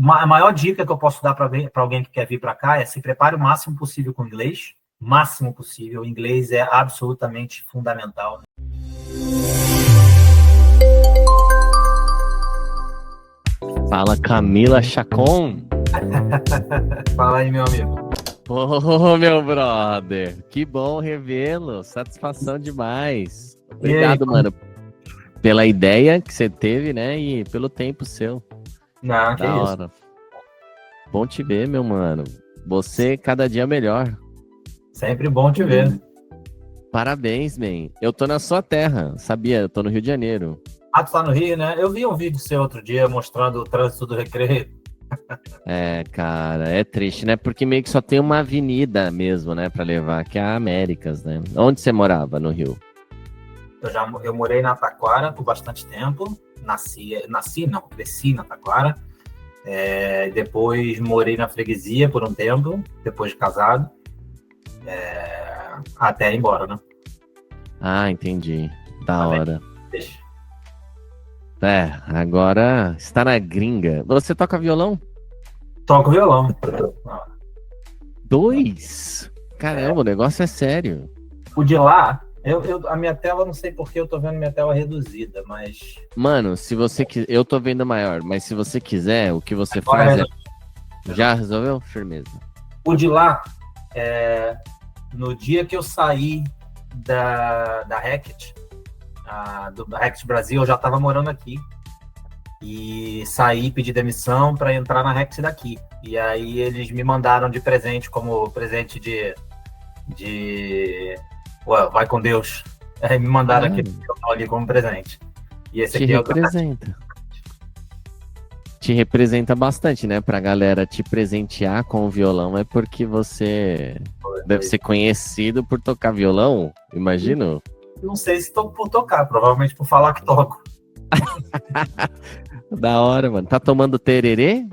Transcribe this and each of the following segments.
A maior dica que eu posso dar para alguém que quer vir para cá é se prepare o máximo possível com inglês. Máximo possível. O inglês é absolutamente fundamental. Fala, Camila Chacon. Fala aí, meu amigo. Ô, meu brother, que bom revê-lo, satisfação demais. Obrigado, mano, pela ideia que você teve, né, e pelo tempo seu. Não, que Da isso. hora. Bom te ver, meu mano. Você cada dia melhor. Sempre bom te ver. Parabéns, man. Eu tô na sua terra, sabia? Eu tô no Rio de Janeiro. Ah, tu tá no Rio, né? Eu vi um vídeo seu outro dia mostrando o trânsito do Recreio. É, cara, é triste, né? Porque meio que só tem uma avenida mesmo, né, pra levar, que é a Américas, né? Onde você morava no Rio? Eu morei na Taquara por bastante tempo. Cresci na Taquara. Depois morei na Freguesia por um tempo, depois de casado. Até ir embora, né? Ah, entendi. Da hora. Deixa. Agora está na gringa. Você toca violão? Toco violão. 2? Caramba, o negócio é sério. O de lá, a minha tela, não sei porque eu tô vendo minha tela reduzida, mas... Mano, se você quiser... Eu tô vendo maior, mas se você quiser, o que você Agora faz é... Já resolveu? Firmeza. O de lá, no dia que eu saí da Hackett, do Hackett Brasil, eu já estava morando aqui. E saí, pedi demissão para entrar na Hackett daqui. E aí eles me mandaram de presente, como presente Ué, vai com Deus. Me mandaram aquele jornal ali como presente. E esse te aqui representa. Te representa bastante, né? Pra galera te presentear com o violão é porque você deve ser conhecido por tocar violão, imagino. Não sei se por tocar, provavelmente por falar que toco. Da hora, mano. Tá tomando tererê?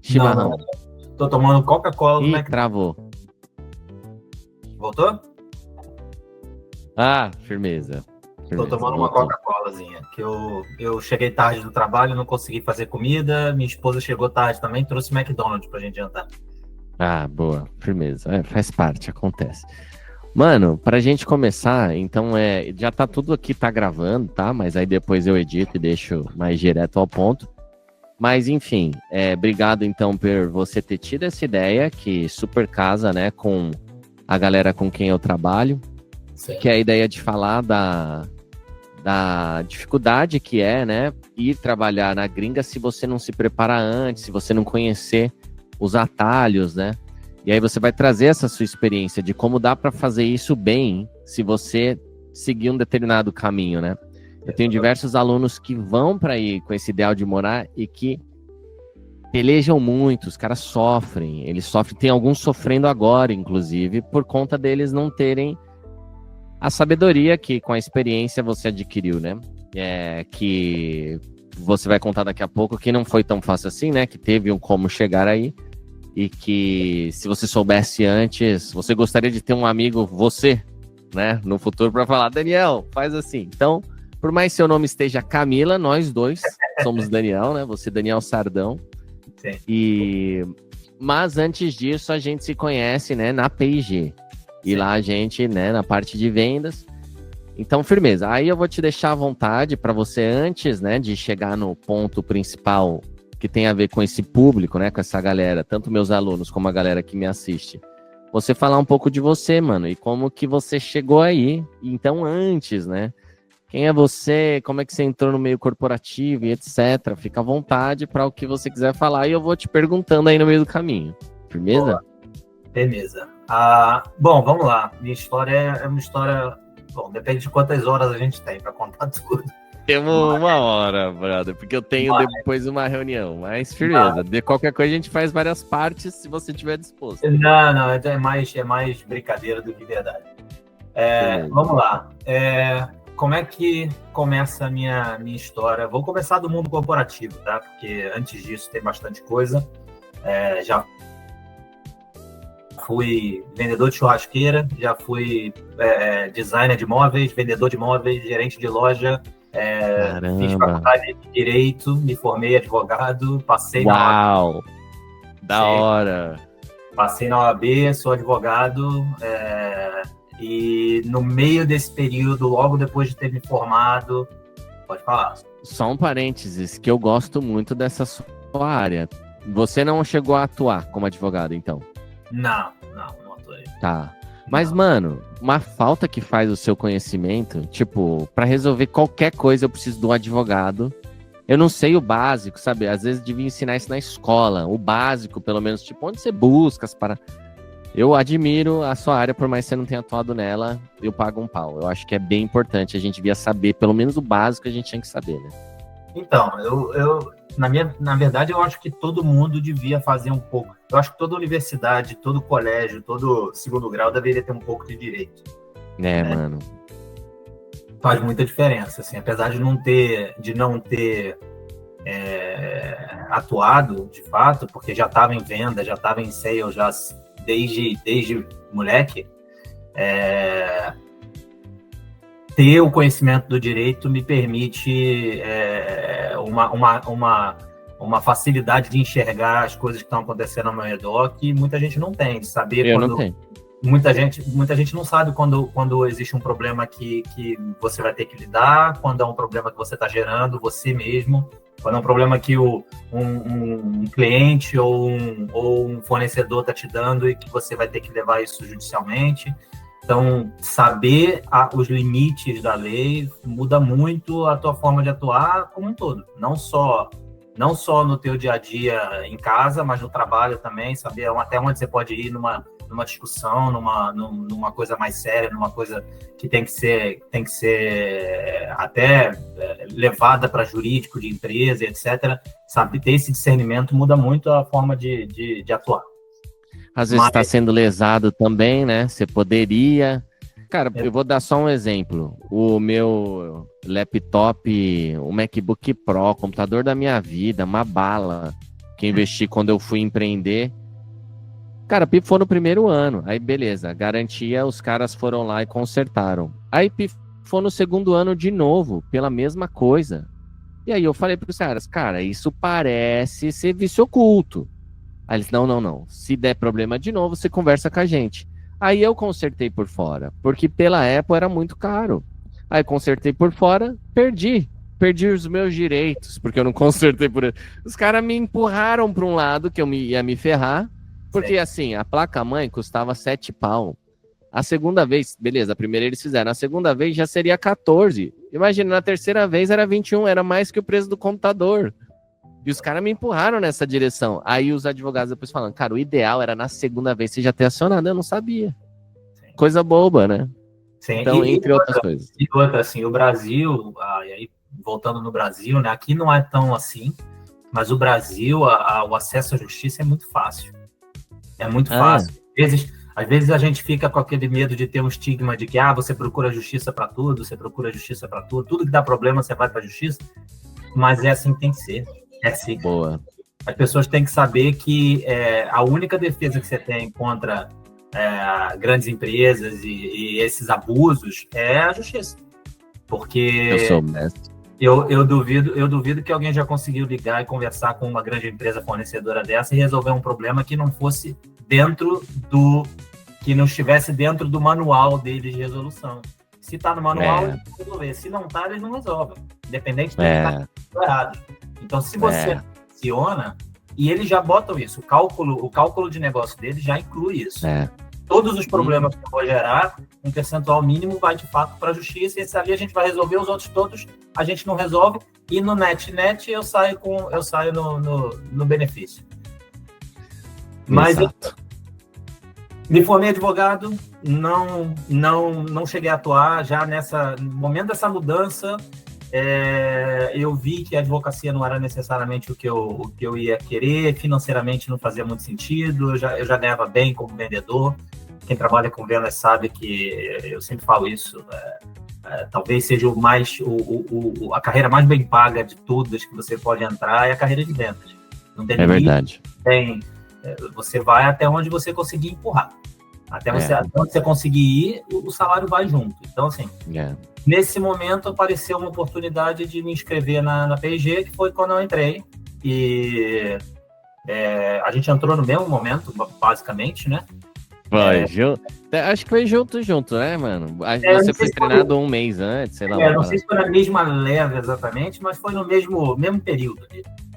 Chimarrão? Não. Tô tomando Coca-Cola do McDonald's. Travou. Voltou? Ah, firmeza. Tô tomando uma Coca-Colazinha, que eu cheguei tarde do trabalho, não consegui fazer comida, minha esposa chegou tarde também, trouxe McDonald's pra gente jantar. Ah, boa, firmeza. Faz parte, acontece. Mano, pra gente começar, então já tá tudo aqui, tá gravando, tá? Mas aí depois eu edito e deixo mais direto ao ponto. Mas enfim, obrigado então por você ter tido essa ideia, que super casa, né, com a galera com quem eu trabalho. Sim. Que é a ideia de falar da dificuldade que é, né, ir trabalhar na gringa se você não se prepara antes, se você não conhecer os atalhos, né? E aí você vai trazer essa sua experiência de como dá para fazer isso bem se você seguir um determinado caminho, né? Eu tenho diversos alunos que vão para ir com esse ideal de morar e que pelejam muito, os caras sofrem, tem alguns sofrendo agora, inclusive, por conta deles não terem a sabedoria que com a experiência você adquiriu, né? Que você vai contar daqui a pouco, que não foi tão fácil assim, né? Que teve um como chegar aí e que se você soubesse antes, você gostaria de ter um amigo, você, né? No futuro para falar, Daniel, faz assim. Então, por mais que seu nome esteja Camila, nós dois somos Daniel, né? Você, Daniel Sardão. Sim. Mas antes disso, a gente se conhece, né? Na P&G. E lá a gente, né, na parte de vendas. Então, firmeza. Aí eu vou te deixar à vontade para você, antes, né, de chegar no ponto principal que tem a ver com esse público, né, com essa galera, tanto meus alunos como a galera que me assiste. Você falar um pouco de você, mano, e como que você chegou aí. Então, antes, né, quem é você, como é que você entrou no meio corporativo e etc. Fica à vontade para o que você quiser falar e eu vou te perguntando aí no meio do caminho. Firmeza? Boa. Beleza. Bom, vamos lá. Minha história é uma história... Bom, depende de quantas horas a gente tem para contar tudo. Temos uma hora, brother, porque eu tenho depois uma reunião. Mas, firmeza, de qualquer coisa a gente faz várias partes se você estiver disposto. Não, é mais brincadeira do que verdade. Vamos lá. Como é que começa a minha história? Vou começar do mundo corporativo, tá? Porque antes disso tem bastante coisa. Já fui vendedor de churrasqueira, já fui designer de móveis, vendedor de móveis, gerente de loja, Fiz Caramba. faculdade de Direito, me formei advogado, passei na Uau! Da Sim. hora! Passei na OAB, sou advogado, e no meio desse período, logo depois de ter me formado, pode falar. Só um parênteses, que eu gosto muito dessa sua área. Você não chegou a atuar como advogado, então? Não atuei. Tá. Mas, Não. mano, uma falta que faz o seu conhecimento, tipo, pra resolver qualquer coisa eu preciso de um advogado. Eu não sei o básico, sabe? Às vezes devia ensinar isso na escola, o básico, pelo menos, tipo, onde você busca as para. Eu admiro a sua área, por mais que você não tenha atuado nela, eu pago um pau. Eu acho que é bem importante, a gente devia saber, pelo menos o básico a gente tinha que saber, né? Então, na verdade, eu acho que todo mundo devia fazer um pouco. Eu acho que toda universidade, todo colégio, todo segundo grau deveria ter um pouco de direito. Mano. Faz muita diferença, assim, apesar de não ter atuado, de fato, porque já estava em venda, já estava em sales, já desde moleque, ter o conhecimento do direito me permite uma facilidade de enxergar as coisas que estão acontecendo ao meu redor que muita gente não tem, de saber Eu quando... não tenho. Muita gente não sabe quando existe um problema que você vai ter que lidar, quando é um problema que você está gerando, você mesmo, quando é um problema que um cliente ou um fornecedor está te dando e que você vai ter que levar isso judicialmente. Então, saber os limites da lei muda muito a tua forma de atuar como um todo. Não só no teu dia a dia em casa, mas no trabalho também, saber até onde você pode ir numa discussão, numa coisa mais séria, numa coisa que tem que ser até levada para jurídico de empresa, etc. Sabe, ter esse discernimento muda muito a forma de atuar. Às vezes está sendo lesado também, né? Você poderia... Cara, eu vou dar só um exemplo. O meu laptop, o MacBook Pro, computador da minha vida, uma bala que eu investi quando eu fui empreender. Cara, pifou no primeiro ano. Aí, beleza, garantia, os caras foram lá e consertaram. Aí, pifou no segundo ano de novo, pela mesma coisa. E aí eu falei para os caras, cara, isso parece ser vício oculto. Aí eles, não. Se der problema de novo, você conversa com a gente. Aí eu consertei por fora, porque pela Apple era muito caro. Aí consertei por fora, perdi os meus direitos, porque eu não consertei por... Os caras me empurraram para um lado que eu ia me ferrar, porque assim, a placa-mãe custava 7 pau. A segunda vez, beleza, a primeira eles fizeram, a segunda vez já seria 14. Imagina, na terceira vez era 21, era mais que o preço do computador. E os caras me empurraram nessa direção. Aí os advogados depois falando, cara, o ideal era na segunda vez você já ter acionado. Eu não sabia. Sim. Coisa boba, né? Sim. Então, entre outras coisas. E outra, assim, o Brasil, e aí voltando no Brasil, né? Aqui não é tão assim, mas o Brasil, o acesso à justiça é muito fácil. É muito fácil. Às vezes a gente fica com aquele medo de ter um estigma de que você procura justiça para tudo, tudo que dá problema você vai para a justiça, mas é assim que tem que ser. É assim. Boa. As pessoas têm que saber que a única defesa que você tem contra grandes empresas e esses abusos é a justiça. Porque eu sou mestre. Eu duvido que alguém já conseguiu ligar e conversar com uma grande empresa fornecedora dessa e resolver um problema que não fosse que não estivesse dentro do manual deles de resolução. Se está no manual, eles vão resolver. Se não está, eles não resolvem. Independente de estar errado. Então, se você aciona, e eles já botam isso, o cálculo de negócio deles já inclui isso. Todos os problemas que eu vou gerar, um percentual mínimo vai de fato para a justiça, e esse ali a gente vai resolver, os outros todos a gente não resolve, e no net eu saio no benefício. Mas eu me formei advogado, não cheguei a atuar, já no momento dessa mudança, eu vi que a advocacia não era necessariamente o que eu ia querer, financeiramente não fazia muito sentido, eu já ganhava bem como vendedor. Quem trabalha com vendas sabe que eu sempre falo isso, talvez seja a carreira mais bem paga de todas que você pode entrar, é a carreira de vendas. Não tem limite, verdade. Você vai até onde você conseguir empurrar. Até onde você conseguir ir, o salário vai junto. Então, assim, Nesse momento apareceu uma oportunidade de me inscrever na P&G, que foi quando eu entrei. E a gente entrou no mesmo momento, basicamente, né? Acho que foi junto, né, mano? Você foi treinado um mês antes, sei lá. Não sei se foi na mesma leva exatamente, mas foi no mesmo período.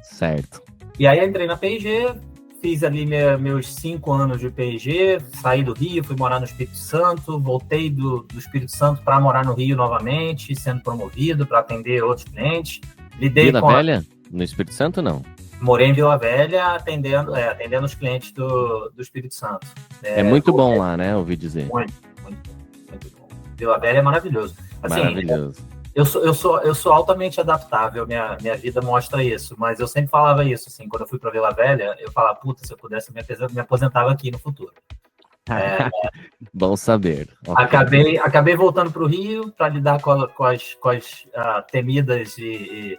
Certo. E aí eu entrei na P&G, fiz ali meus 5 anos de P&G, saí do Rio, fui morar no Espírito Santo, voltei do Espírito Santo para morar no Rio novamente, sendo promovido para atender outros clientes. Vila Velha? No Espírito Santo, não? Morei em Vila Velha atendendo os clientes do Espírito Santo. É muito bom lá, né? Ouvi dizer. Muito bom. Vila Velha é maravilhoso. Assim, maravilhoso. Eu sou altamente adaptável, minha vida mostra isso, mas eu sempre falava isso, assim, quando eu fui para Vila Velha, eu falava, puta, se eu pudesse, me aposentava aqui no futuro. Bom saber. Acabei voltando para o Rio para lidar com as temidas e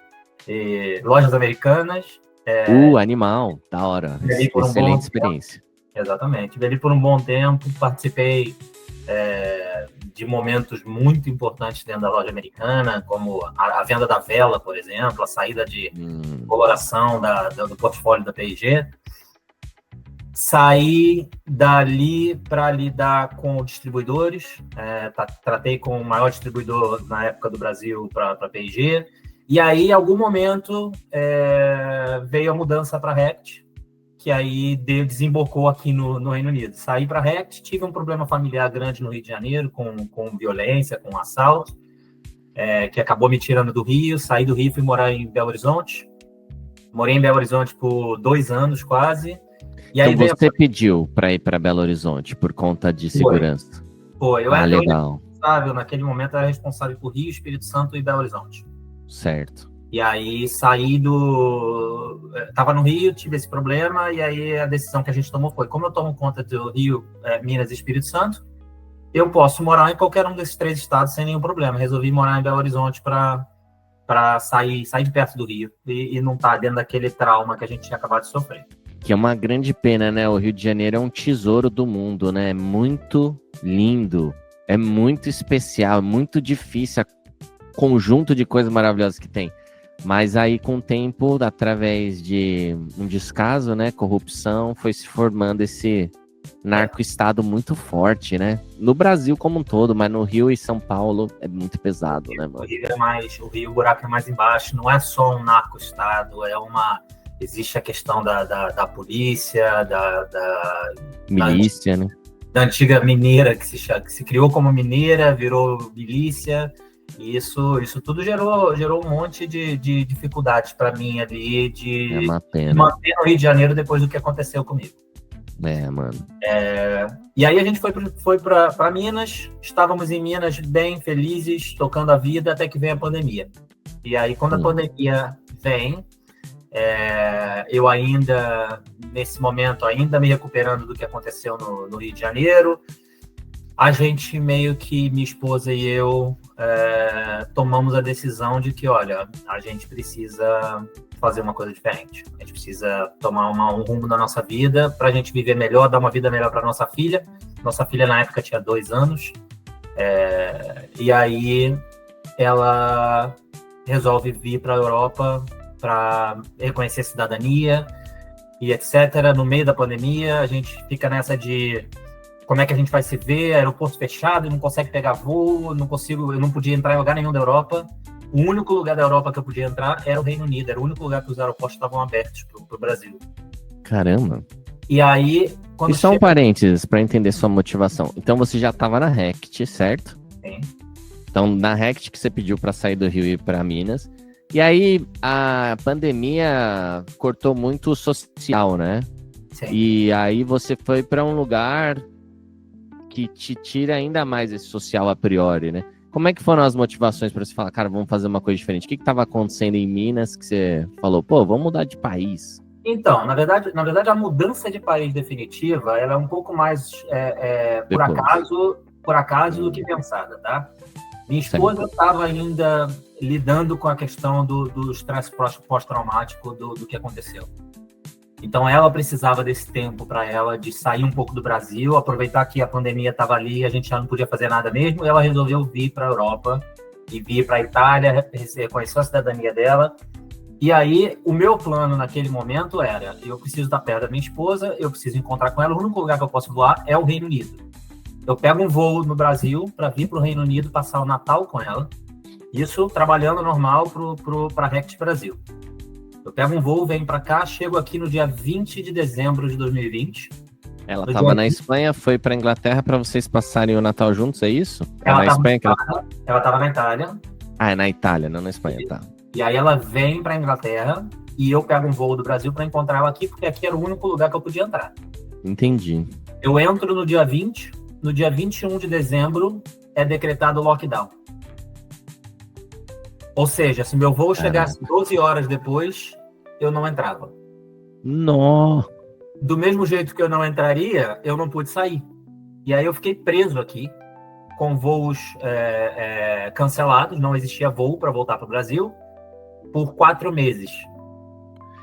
lojas americanas. Animal, da hora. Excelente experiência. Exatamente. Vivi por um bom tempo, participei de momentos muito importantes dentro da loja americana, como a venda da vela, por exemplo, a saída de coloração do portfólio da P&G. Saí dali para lidar com distribuidores, tratei com o maior distribuidor na época do Brasil para a P&G, e aí, em algum momento, veio a mudança para a Rect, que aí desembocou aqui no Reino Unido. Saí para a Rect, tive um problema familiar grande no Rio de Janeiro, com violência, com assalto, que acabou me tirando do Rio. Saí do Rio e fui morar em Belo Horizonte. Morei em Belo Horizonte por 2 anos, quase. E aí então você pediu para ir para Belo Horizonte por conta de segurança? Foi. Eu era legal. responsável, naquele momento, era responsável por Rio, Espírito Santo e Belo Horizonte. Certo. E aí tava no Rio, tive esse problema, e aí a decisão que a gente tomou foi, como eu tomo conta do Rio, Minas e Espírito Santo, eu posso morar em qualquer um desses 3 estados sem nenhum problema. Resolvi morar em Belo Horizonte para sair de perto do Rio e não estar dentro daquele trauma que a gente tinha acabado de sofrer. Que é uma grande pena, né? O Rio de Janeiro é um tesouro do mundo, né? É muito lindo, é muito especial, é muito difícil conjunto de coisas maravilhosas que tem. Mas aí, com o tempo, através de um descaso, né, corrupção, foi se formando esse narco-estado muito forte, né? No Brasil como um todo, mas no Rio e São Paulo é muito pesado, né, mano? O buraco é mais embaixo, não é só um narco-estado, existe a questão da polícia, milícia, né? Da antiga mineira, que se criou como mineira, virou milícia. E isso tudo gerou um monte de dificuldades para mim ali de manter no Rio de Janeiro depois do que aconteceu comigo. Mano. E aí a gente foi para Minas, estávamos em Minas bem felizes, tocando a vida, até que vem a pandemia. E aí quando a pandemia vem, eu ainda, nesse momento, me recuperando do que aconteceu no Rio de Janeiro, a gente meio que, minha esposa e eu, tomamos a decisão de que, olha, a gente precisa fazer uma coisa diferente. A gente precisa tomar um rumo na nossa vida para a gente viver melhor, dar uma vida melhor para nossa filha. Nossa filha, na época, tinha 2 anos. E aí, ela resolve vir para a Europa para reconhecer a cidadania e etc. No meio da pandemia, a gente fica nessa de como é que a gente vai se ver, aeroporto fechado, não consegue pegar voo, eu não podia entrar em lugar nenhum da Europa. O único lugar da Europa que eu podia entrar era o Reino Unido, era o único lugar que os aeroportos estavam abertos pro Brasil. Caramba! E aí... E só um parênteses para entender sua motivação. Então você já estava na Rect, certo? Sim. Então na Rect que você pediu para sair do Rio e ir para Minas. E aí a pandemia cortou muito o social, né? Sim. E aí você foi para um lugar que te tira ainda mais esse social a priori, né? Como é que foram as motivações para você falar, cara, vamos fazer uma coisa diferente? O que estava acontecendo em Minas que você falou, pô, vamos mudar de país? Então, na verdade, a mudança de país definitiva, ela é um pouco mais por acaso do que pensada, tá? Minha esposa estava ainda lidando com a questão do estresse pós-traumático do que aconteceu. Então, ela precisava desse tempo para ela de sair um pouco do Brasil, aproveitar que a pandemia estava ali e a gente já não podia fazer nada mesmo. Ela resolveu vir para a Europa e vir para a Itália, reconhecer a cidadania dela. E aí, o meu plano naquele momento era, eu preciso estar perto da minha esposa, eu preciso encontrar com ela, o único lugar que eu posso voar é o Reino Unido. Eu pego um voo no Brasil para vir para o Reino Unido, passar o Natal com ela, isso trabalhando normal para a Rect Brasil. Eu pego um voo, venho para cá, chego aqui no dia 20 de dezembro de 2020. Ela estava na Espanha, foi para Inglaterra para vocês passarem o Natal juntos, é isso? Ela estava na Itália. Ah, é na Itália, não na Espanha, tá. E aí ela vem para Inglaterra e eu pego um voo do Brasil para encontrar ela aqui, porque aqui era o único lugar que eu podia entrar. Entendi. Eu entro no dia 20, no dia 21 de dezembro é decretado lockdown. Ou seja, se meu voo chegasse 12 horas depois, eu não entrava. Nó. Do mesmo jeito que eu não entraria, eu não pude sair. E aí eu fiquei preso aqui, com voos cancelados, não existia voo para voltar para o Brasil, por 4 meses.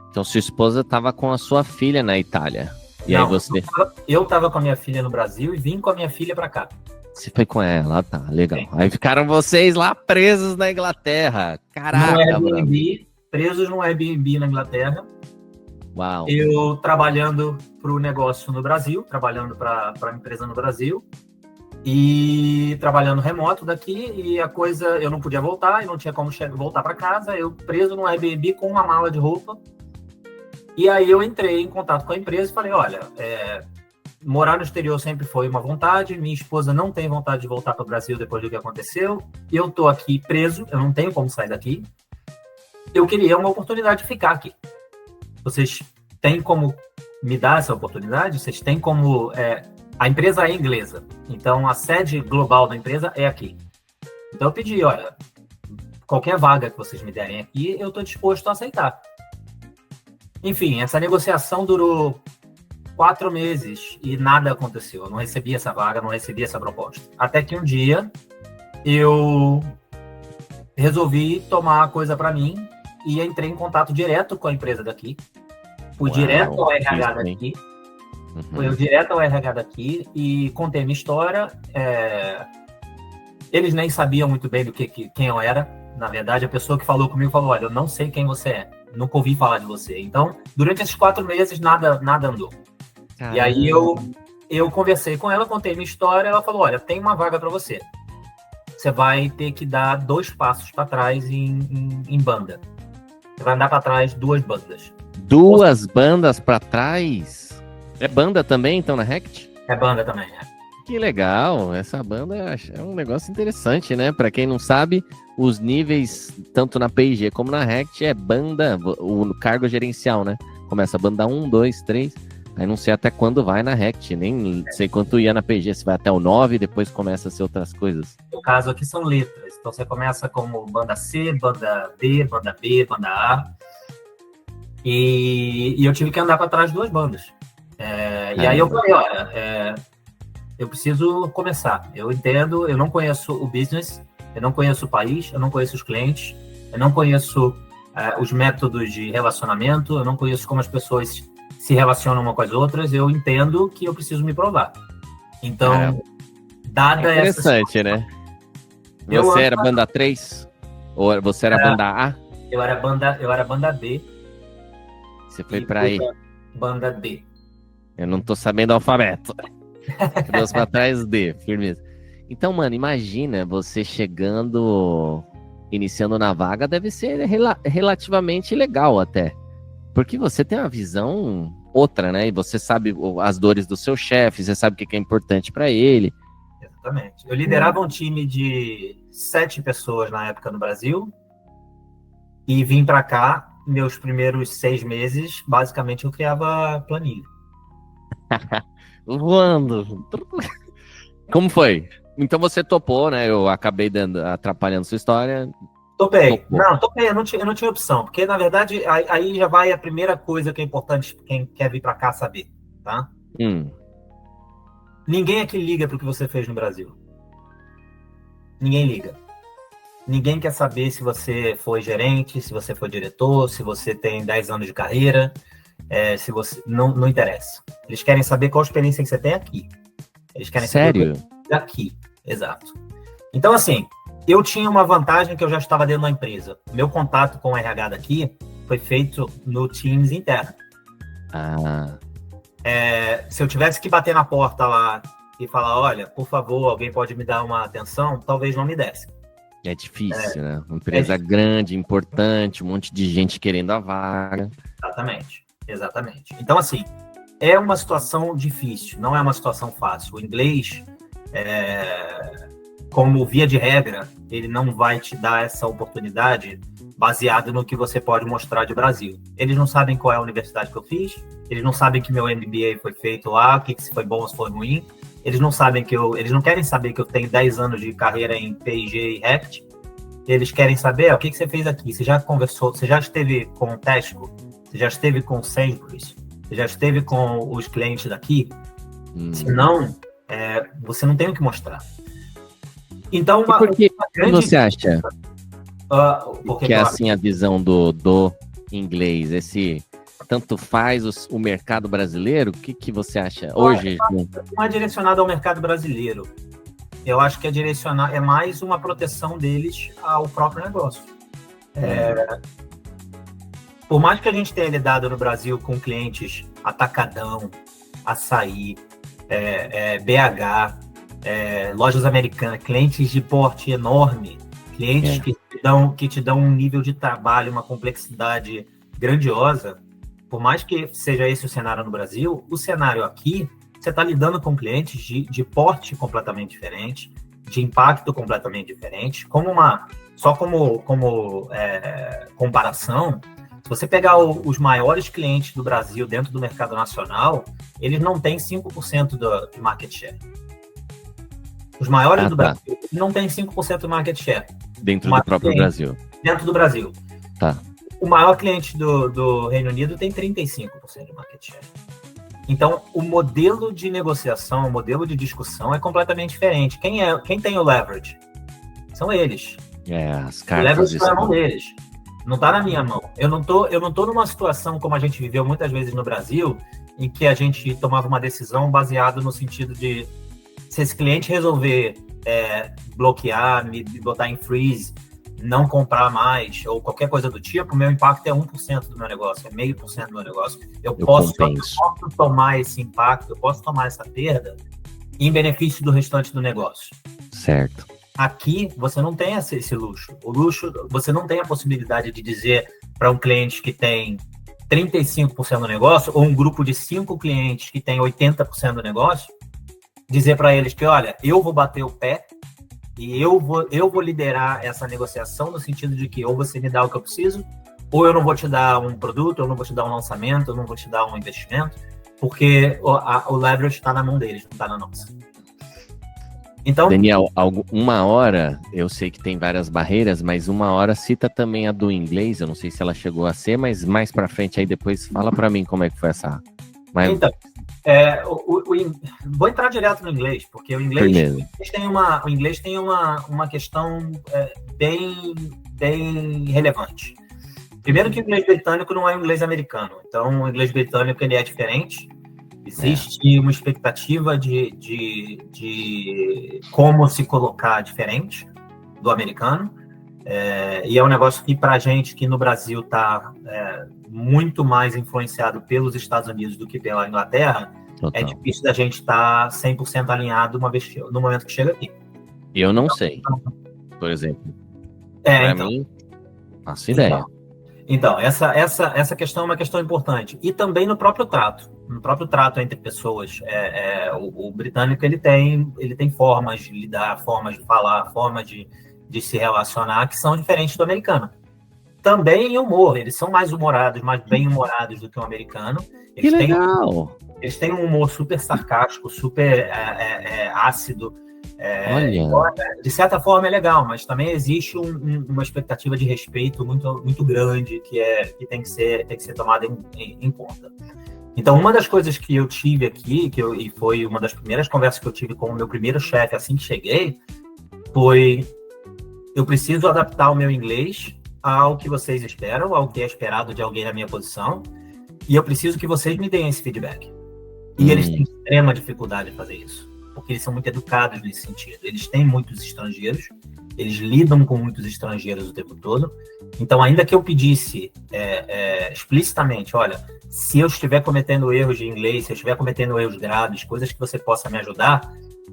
Então sua esposa estava com a sua filha na Itália. E não, aí você... Eu estava com a minha filha no Brasil e vim com a minha filha para cá. Você foi com ela, tá, legal. Sim. Aí ficaram vocês lá presos na Inglaterra. Caraca, no Airbnb, presos no Airbnb na Inglaterra. Uau. Eu trabalhando para o negócio no Brasil, trabalhando para a empresa no Brasil. E trabalhando remoto daqui, e a coisa, eu não podia voltar, e não tinha como voltar para casa, eu preso no Airbnb com uma mala de roupa. E aí eu entrei em contato com a empresa e falei, olha, morar no exterior sempre foi uma vontade, minha esposa não tem vontade de voltar para o Brasil depois do que aconteceu, eu tô aqui preso, eu não tenho como sair daqui, eu queria uma oportunidade de ficar aqui. Vocês têm como me dar essa oportunidade? Vocês têm como... A empresa é inglesa, então a sede global da empresa é aqui. Então eu pedi, olha, qualquer vaga que vocês me derem aqui, eu estou disposto a aceitar. Enfim, essa negociação durou 4 meses e nada aconteceu. Eu não recebi essa vaga, não recebi essa proposta. Até que um dia eu resolvi tomar a coisa para mim e entrei em contato direto com a empresa daqui. Fui direto ao RH daqui. Fui direto ao RH daqui e contei minha história. Eles nem sabiam muito bem quem eu era. Na verdade, a pessoa que falou comigo falou, olha, eu não sei quem você é. Nunca ouvi falar de você. Então, durante esses 4 meses, nada andou. Caramba. E aí eu conversei com ela, contei minha história. Ela falou, olha, tem uma vaga para você. Você vai ter que dar 2 passos para trás em banda. Você vai andar para trás 2 bandas. 2 bandas para trás? É banda também, então, na Rect? É banda também, Que legal, essa banda é um negócio interessante, né? Para quem não sabe, os níveis, tanto na P&G como na Rect, é banda, o cargo gerencial, né? Começa a banda 1, 2, 3, aí não sei até quando vai na Rect, nem sei quanto ia na P&G, se vai até o 9, depois começa a ser outras coisas. No caso aqui são letras, então você começa como banda C, banda D, banda B, banda A, e eu tive que andar para trás 2 bandas. E aí eu falei, olha, eu preciso começar. Eu entendo, eu não conheço o business, eu não conheço o país, eu não conheço os clientes, eu não conheço os métodos de relacionamento, eu não conheço como as pessoas se relacionam umas com as outras, eu entendo que eu preciso me provar. Então, dada essa... Interessante, né? Você era banda 3? Ou você era banda A? Eu era banda B. Você foi pra aí? Banda D. Eu não tô sabendo o alfabeto. 2 pra trás, D, firmeza. Então, mano, imagina você chegando, iniciando na vaga, deve ser relativamente legal até. Porque você tem uma visão outra, né? E você sabe as dores do seu chefe, você sabe o que é importante pra ele. Exatamente. Eu liderava um time de 7 pessoas na época no Brasil e vim pra cá, meus primeiros 6 meses, basicamente eu criava planilha. Voando. Como foi? Então você topou, né? Eu acabei atrapalhando sua história. Topei. Não, topei. Eu não tinha opção. Porque, na verdade, aí já vai a primeira coisa que é importante quem quer vir para cá saber, tá? Ninguém aqui liga pro que você fez no Brasil. Ninguém liga. Ninguém quer saber se você foi gerente, se você foi diretor, se você tem 10 anos de carreira. Se você não interessa. Eles querem saber qual a experiência que você tem aqui. Eles querem Sério? saber aqui, exato. Então, assim, eu tinha uma vantagem que eu já estava dentro da empresa. Meu contato com o RH daqui foi feito no Teams interno. Se eu tivesse que bater na porta lá e falar, olha, por favor, alguém pode me dar uma atenção, talvez não me desse. É difícil, né? Uma empresa grande, importante, um monte de gente querendo a vaga. Exatamente. Então, assim, é uma situação difícil, não é uma situação fácil. O inglês, como via de regra, ele não vai te dar essa oportunidade baseado no que você pode mostrar de Brasil. Eles não sabem qual é a universidade que eu fiz, eles não sabem que meu MBA foi feito lá, o que se foi bom ou se foi ruim. Eles não sabem eles não querem saber que eu tenho 10 anos de carreira em P&G e Rect. Eles querem saber o que você fez aqui. Você já conversou, você já esteve com o Tesco, você já esteve com o Sainsbury's, você já esteve com os clientes daqui. Senão, você não tem o que mostrar. Então, por que você acha que é assim a visão do inglês? Esse tanto faz o mercado brasileiro? O que você acha hoje? Não é direcionado ao mercado brasileiro. Eu acho que é mais uma proteção deles ao próprio negócio. Por mais que a gente tenha lidado no Brasil com clientes Atacadão, Açaí, BH, lojas americanas, clientes de porte enorme, clientes que te dão um nível de trabalho, uma complexidade grandiosa. Por mais que seja esse o cenário no Brasil, o cenário aqui, você está lidando com clientes de porte completamente diferente, de impacto completamente diferente. Como comparação, se você pegar os maiores clientes do Brasil dentro do mercado nacional, eles não têm 5% de market share. Os maiores do Brasil não têm 5% de market share. Dentro do próprio Brasil. Dentro do Brasil. Tá. O maior cliente do Reino Unido tem 35% de market share. Então, o modelo de negociação, o modelo de discussão é completamente diferente. Quem tem o leverage? São eles. As cartas. O leverage está na mão deles. Não está na minha mão. Eu não tô numa situação como a gente viveu muitas vezes no Brasil, em que a gente tomava uma decisão baseada no sentido de se esse cliente resolver bloquear, me botar em freeze, não comprar mais, ou qualquer coisa do tipo, o meu impacto é 1% do meu negócio, é 0,5% do meu negócio. Eu posso tomar esse impacto, eu posso tomar essa perda em benefício do restante do negócio. Certo. Aqui, você não tem esse luxo. O luxo, você não tem a possibilidade de dizer para um cliente que tem 35% do negócio, ou um grupo de 5 clientes que tem 80% do negócio, dizer para eles que, olha, eu vou bater o pé e eu vou liderar essa negociação no sentido de que ou você me dá o que eu preciso, ou eu não vou te dar um produto, eu não vou te dar um lançamento, eu não vou te dar um investimento, porque o leverage está na mão deles, não está na nossa. Então, Daniel, 1 hora, eu sei que tem várias barreiras, mas 1 hora cita também a do inglês, eu não sei se ela chegou a ser, mas mais para frente aí depois fala para mim como é que foi essa... Então, vou entrar direto no inglês, porque o inglês tem uma questão bem relevante. Primeiro que o inglês britânico não é o inglês americano, então o inglês britânico ele é diferente. Existe uma expectativa de como se colocar diferente do americano, e é um negócio que para a gente que no Brasil está muito mais influenciado pelos Estados Unidos do que pela Inglaterra, Total. É difícil da gente estar 100% alinhado no momento que chega aqui. Eu não sei, por exemplo. Para mim, faço ideia. Então, essa questão é uma questão importante. E também no próprio trato. No próprio trato entre pessoas. O britânico ele tem formas de lidar, formas de falar, formas de se relacionar que são diferentes do americano. Também em humor. Eles são mais humorados, mais bem-humorados do que o americano. Que legal! Eles têm um humor super sarcástico, super ácido. De certa forma é legal, mas também existe uma expectativa de respeito muito, muito grande que tem que ser tomada em conta. Então, uma das coisas que eu tive aqui, e foi uma das primeiras conversas que eu tive com o meu primeiro chefe assim que cheguei, foi: eu preciso adaptar o meu inglês ao que vocês esperam, ao que é esperado de alguém na minha posição, e eu preciso que vocês me deem esse feedback. E eles têm extrema dificuldade de fazer isso, porque eles são muito educados nesse sentido. Eles têm muitos estrangeiros, eles lidam com muitos estrangeiros o tempo todo. Então, ainda que eu pedisse explicitamente, olha, se eu estiver cometendo erros de inglês, se eu estiver cometendo erros graves, coisas que você possa me ajudar,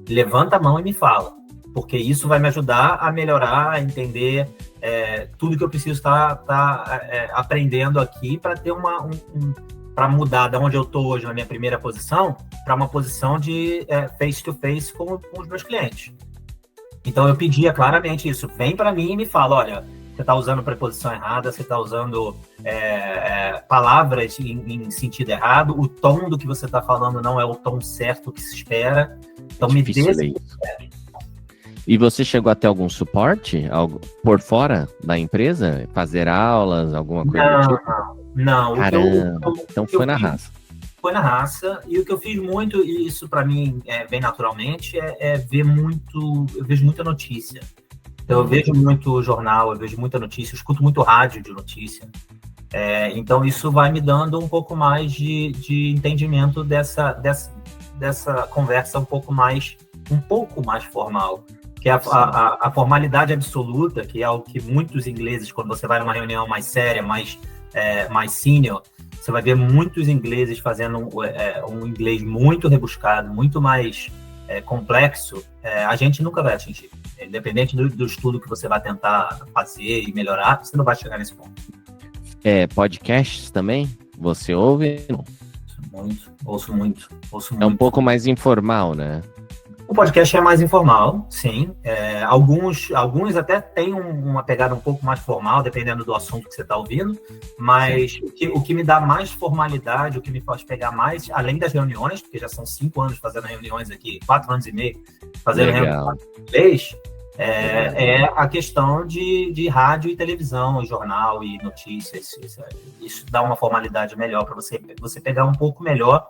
levanta a mão e me fala, porque isso vai me ajudar a melhorar, a entender tudo que eu preciso estar aprendendo aqui para ter para mudar de onde eu estou hoje na minha primeira posição para uma posição de face-to-face com os meus clientes. Então eu pedia claramente isso, vem para mim e me fala, olha, você está usando preposição errada, você está usando palavras em sentido errado, o tom do que você está falando não é o tom certo que se espera, então me dê esse feedback. E você chegou a ter algum suporte por fora da empresa? Fazer aulas, alguma coisa do tipo? Não. Caramba, então foi na raça. Foi na raça, e o que eu fiz muito, e isso para mim bem naturalmente, eu vejo muita notícia. Então, eu vejo muito jornal, eu vejo muita notícia, eu escuto muito rádio de notícia. Então, isso vai me dando um pouco mais de entendimento dessa conversa um pouco mais formal. Que é a formalidade absoluta, que é algo que muitos ingleses, quando você vai numa reunião mais séria, mais senior, você vai ver muitos ingleses fazendo um inglês muito rebuscado, muito mais complexo, a gente nunca vai atingir. Independente do estudo que você vai tentar fazer e melhorar, você não vai chegar nesse ponto. Podcasts também? Você ouve? Ouço muito. É um pouco mais informal, né? O podcast é mais informal, sim. Alguns até têm uma pegada um pouco mais formal, dependendo do assunto que você está ouvindo, mas o que me dá mais formalidade, o que me faz pegar mais, além das reuniões, porque já são 5 anos fazendo reuniões aqui, 4 anos e meio fazendo reuniões em inglês, a questão de rádio e televisão, e jornal e notícias. Isso dá uma formalidade melhor para você pegar um pouco melhor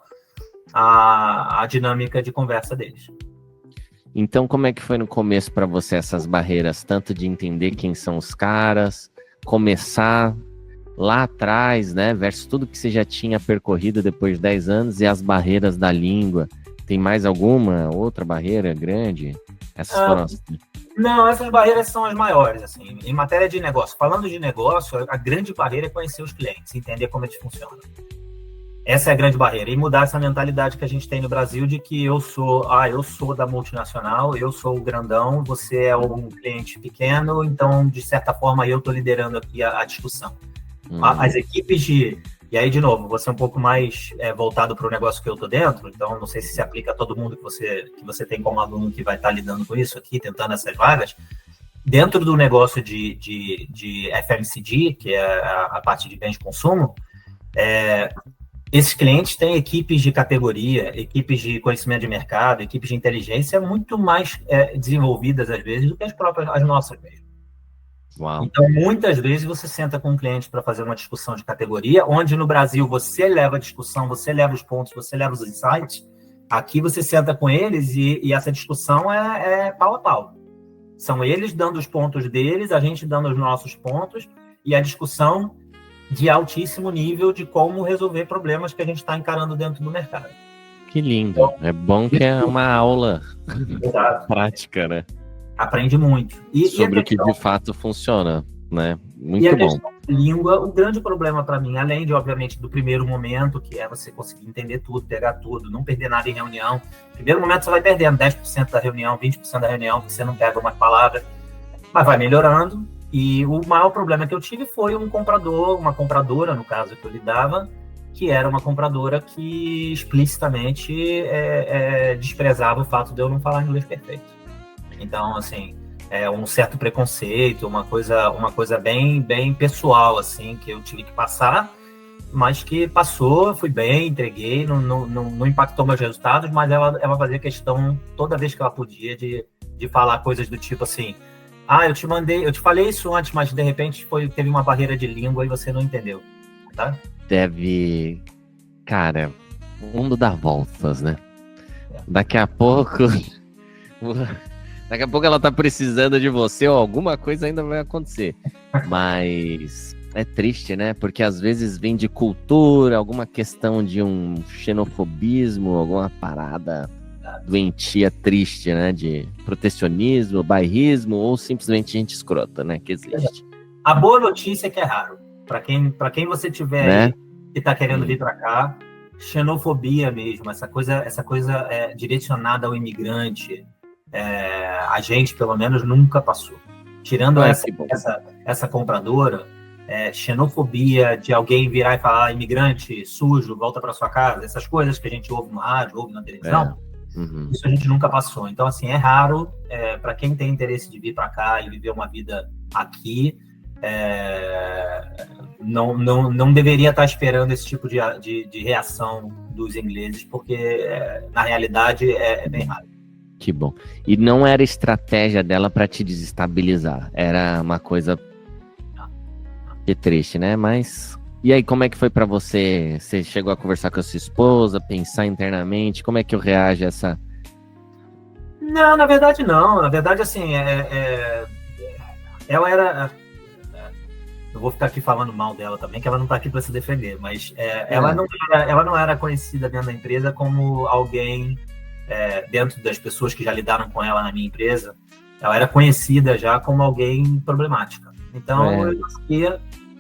a dinâmica de conversa deles. Então, como é que foi no começo para você essas barreiras, tanto de entender quem são os caras, começar lá atrás, né, versus tudo que você já tinha percorrido depois de 10 anos e as barreiras da língua? Tem mais alguma outra barreira grande? Essas foram as... Não, essas barreiras são as maiores, assim, em matéria de negócio. Falando de negócio, a grande barreira é conhecer os clientes, entender como eles funcionam. Essa é a grande barreira. E mudar essa mentalidade que a gente tem no Brasil de que eu sou da multinacional, eu sou o grandão, você é um cliente pequeno, então, de certa forma, eu estou liderando aqui a discussão. As equipes E aí, de novo, você é um pouco mais voltado para o negócio que eu estou dentro, então não sei se aplica a todo mundo que você tem como aluno que vai estar lidando com isso aqui, tentando essas vagas. Dentro do negócio de FMCG, que é a parte de bens de consumo, esses clientes têm equipes de categoria, equipes de conhecimento de mercado, equipes de inteligência muito mais desenvolvidas, às vezes, do que as nossas mesmo. Uau. Então, muitas vezes, você senta com um cliente para fazer uma discussão de categoria, onde no Brasil você leva a discussão, você leva os pontos, você leva os insights. Aqui você senta com eles e essa discussão é pau a pau. São eles dando os pontos deles, a gente dando os nossos pontos, e a discussão de altíssimo nível de como resolver problemas que a gente está encarando dentro do mercado. Que lindo. É bom que é uma aula prática, né? Aprende muito. Sobre o que de fato funciona, né? Muito e a bom. Questão de língua, o grande problema para mim, além de, obviamente, do primeiro momento, que é você conseguir entender tudo, pegar tudo, não perder nada em reunião. No primeiro momento você vai perdendo 10% da reunião, 20% da reunião, porque você não pega uma palavra, mas vai melhorando. E o maior problema que eu tive foi uma compradora, no caso, que eu lidava, que era uma compradora que explicitamente desprezava o fato de eu não falar inglês perfeito. Então, assim, um certo preconceito, uma coisa bem, bem pessoal, assim, que eu tive que passar, mas que passou, fui bem, entreguei, não impactou meus resultados, mas ela fazia questão, toda vez que ela podia, de falar coisas do tipo assim, eu te falei isso antes, mas de repente teve uma barreira de língua e você não entendeu, tá? Cara, o mundo dá voltas, né? Daqui a pouco ela tá precisando de você ou alguma coisa ainda vai acontecer. Mas é triste, né? Porque às vezes vem de cultura, alguma questão de um xenofobismo, alguma parada doentia triste, né? De protecionismo, bairrismo ou simplesmente gente escrota, né? Que existe. A boa notícia é que é raro. Para quem você tiver Né? aí que está querendo vir para cá, xenofobia mesmo, essa coisa direcionada ao imigrante, a gente, pelo menos, nunca passou. Tirando essa compradora, xenofobia de alguém virar e falar imigrante, sujo, volta para sua casa, essas coisas que a gente ouve no rádio, ouve na televisão, isso a gente nunca passou. Então, assim, é raro. Para quem tem interesse de vir para cá e viver uma vida aqui, não deveria estar esperando esse tipo de reação dos ingleses, porque na realidade é bem raro. Que bom. E não era estratégia dela para te desestabilizar, era uma coisa de triste, né? Mas e aí, como é que foi para você? Você chegou a conversar com a sua esposa, pensar internamente? Como é que eu reajo a essa? Não, na verdade não. Na verdade, assim, ela era... Eu vou ficar aqui falando mal dela também, que ela não está aqui para se defender, mas ela não era conhecida dentro da empresa como alguém, dentro das pessoas que já lidaram com ela na minha empresa, ela era conhecida já como alguém problemática. Então,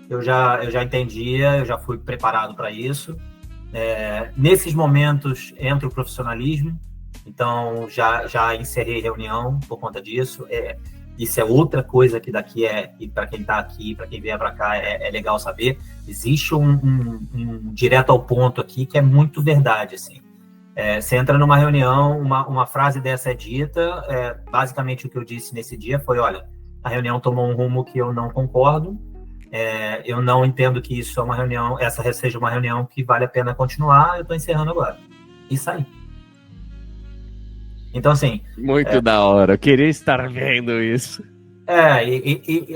eu já entendia, eu já fui preparado para isso. Nesses momentos entra o profissionalismo, então já encerrei reunião por conta disso. Isso é outra coisa que daqui e para quem está aqui, para quem vier para cá, é legal saber. Existe um direto ao ponto aqui que é muito verdade, assim. Você entra numa reunião, uma frase dessa é dita, basicamente o que eu disse nesse dia foi, olha, a reunião tomou um rumo que eu não concordo, eu não entendo que isso é uma reunião, essa seja uma reunião que vale a pena continuar, eu estou encerrando agora. E saí. Então, assim... Muito da hora, eu queria estar vendo isso.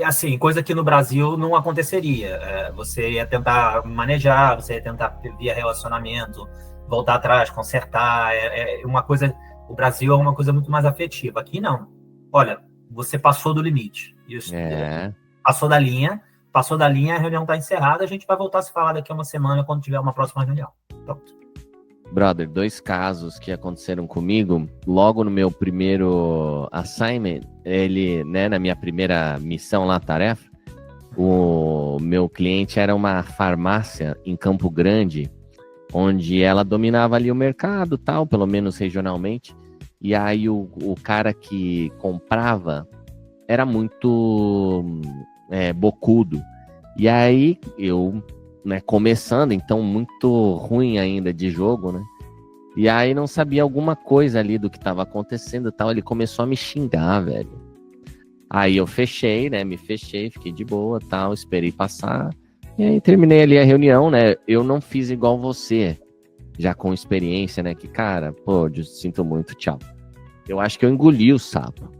Assim, coisa que no Brasil não aconteceria. Você ia tentar manejar, você ia tentar via relacionamento, voltar atrás, consertar. Uma coisa... O Brasil é uma coisa muito mais afetiva. Aqui, não. Olha, você passou do limite. Isso, passou da linha, a reunião está encerrada, a gente vai voltar a se falar daqui a uma semana quando tiver uma próxima reunião. Pronto. Brother, 2 casos que aconteceram comigo, logo no meu primeiro assignment, na minha primeira missão lá, tarefa, o meu cliente era uma farmácia em Campo Grande, onde ela dominava ali o mercado, tal, pelo menos regionalmente, e aí o cara que comprava era muito bocudo, e aí eu... começando, então muito ruim ainda de jogo, né? E aí não sabia alguma coisa ali do que estava acontecendo e tal, ele começou a me xingar, velho. Aí eu fechei, né? Me fechei, fiquei de boa, tal, esperei passar. E aí terminei ali a reunião, né? Eu não fiz igual você, já com experiência, né? Que, cara, sinto muito, tchau. Eu acho que eu engoli o sapo.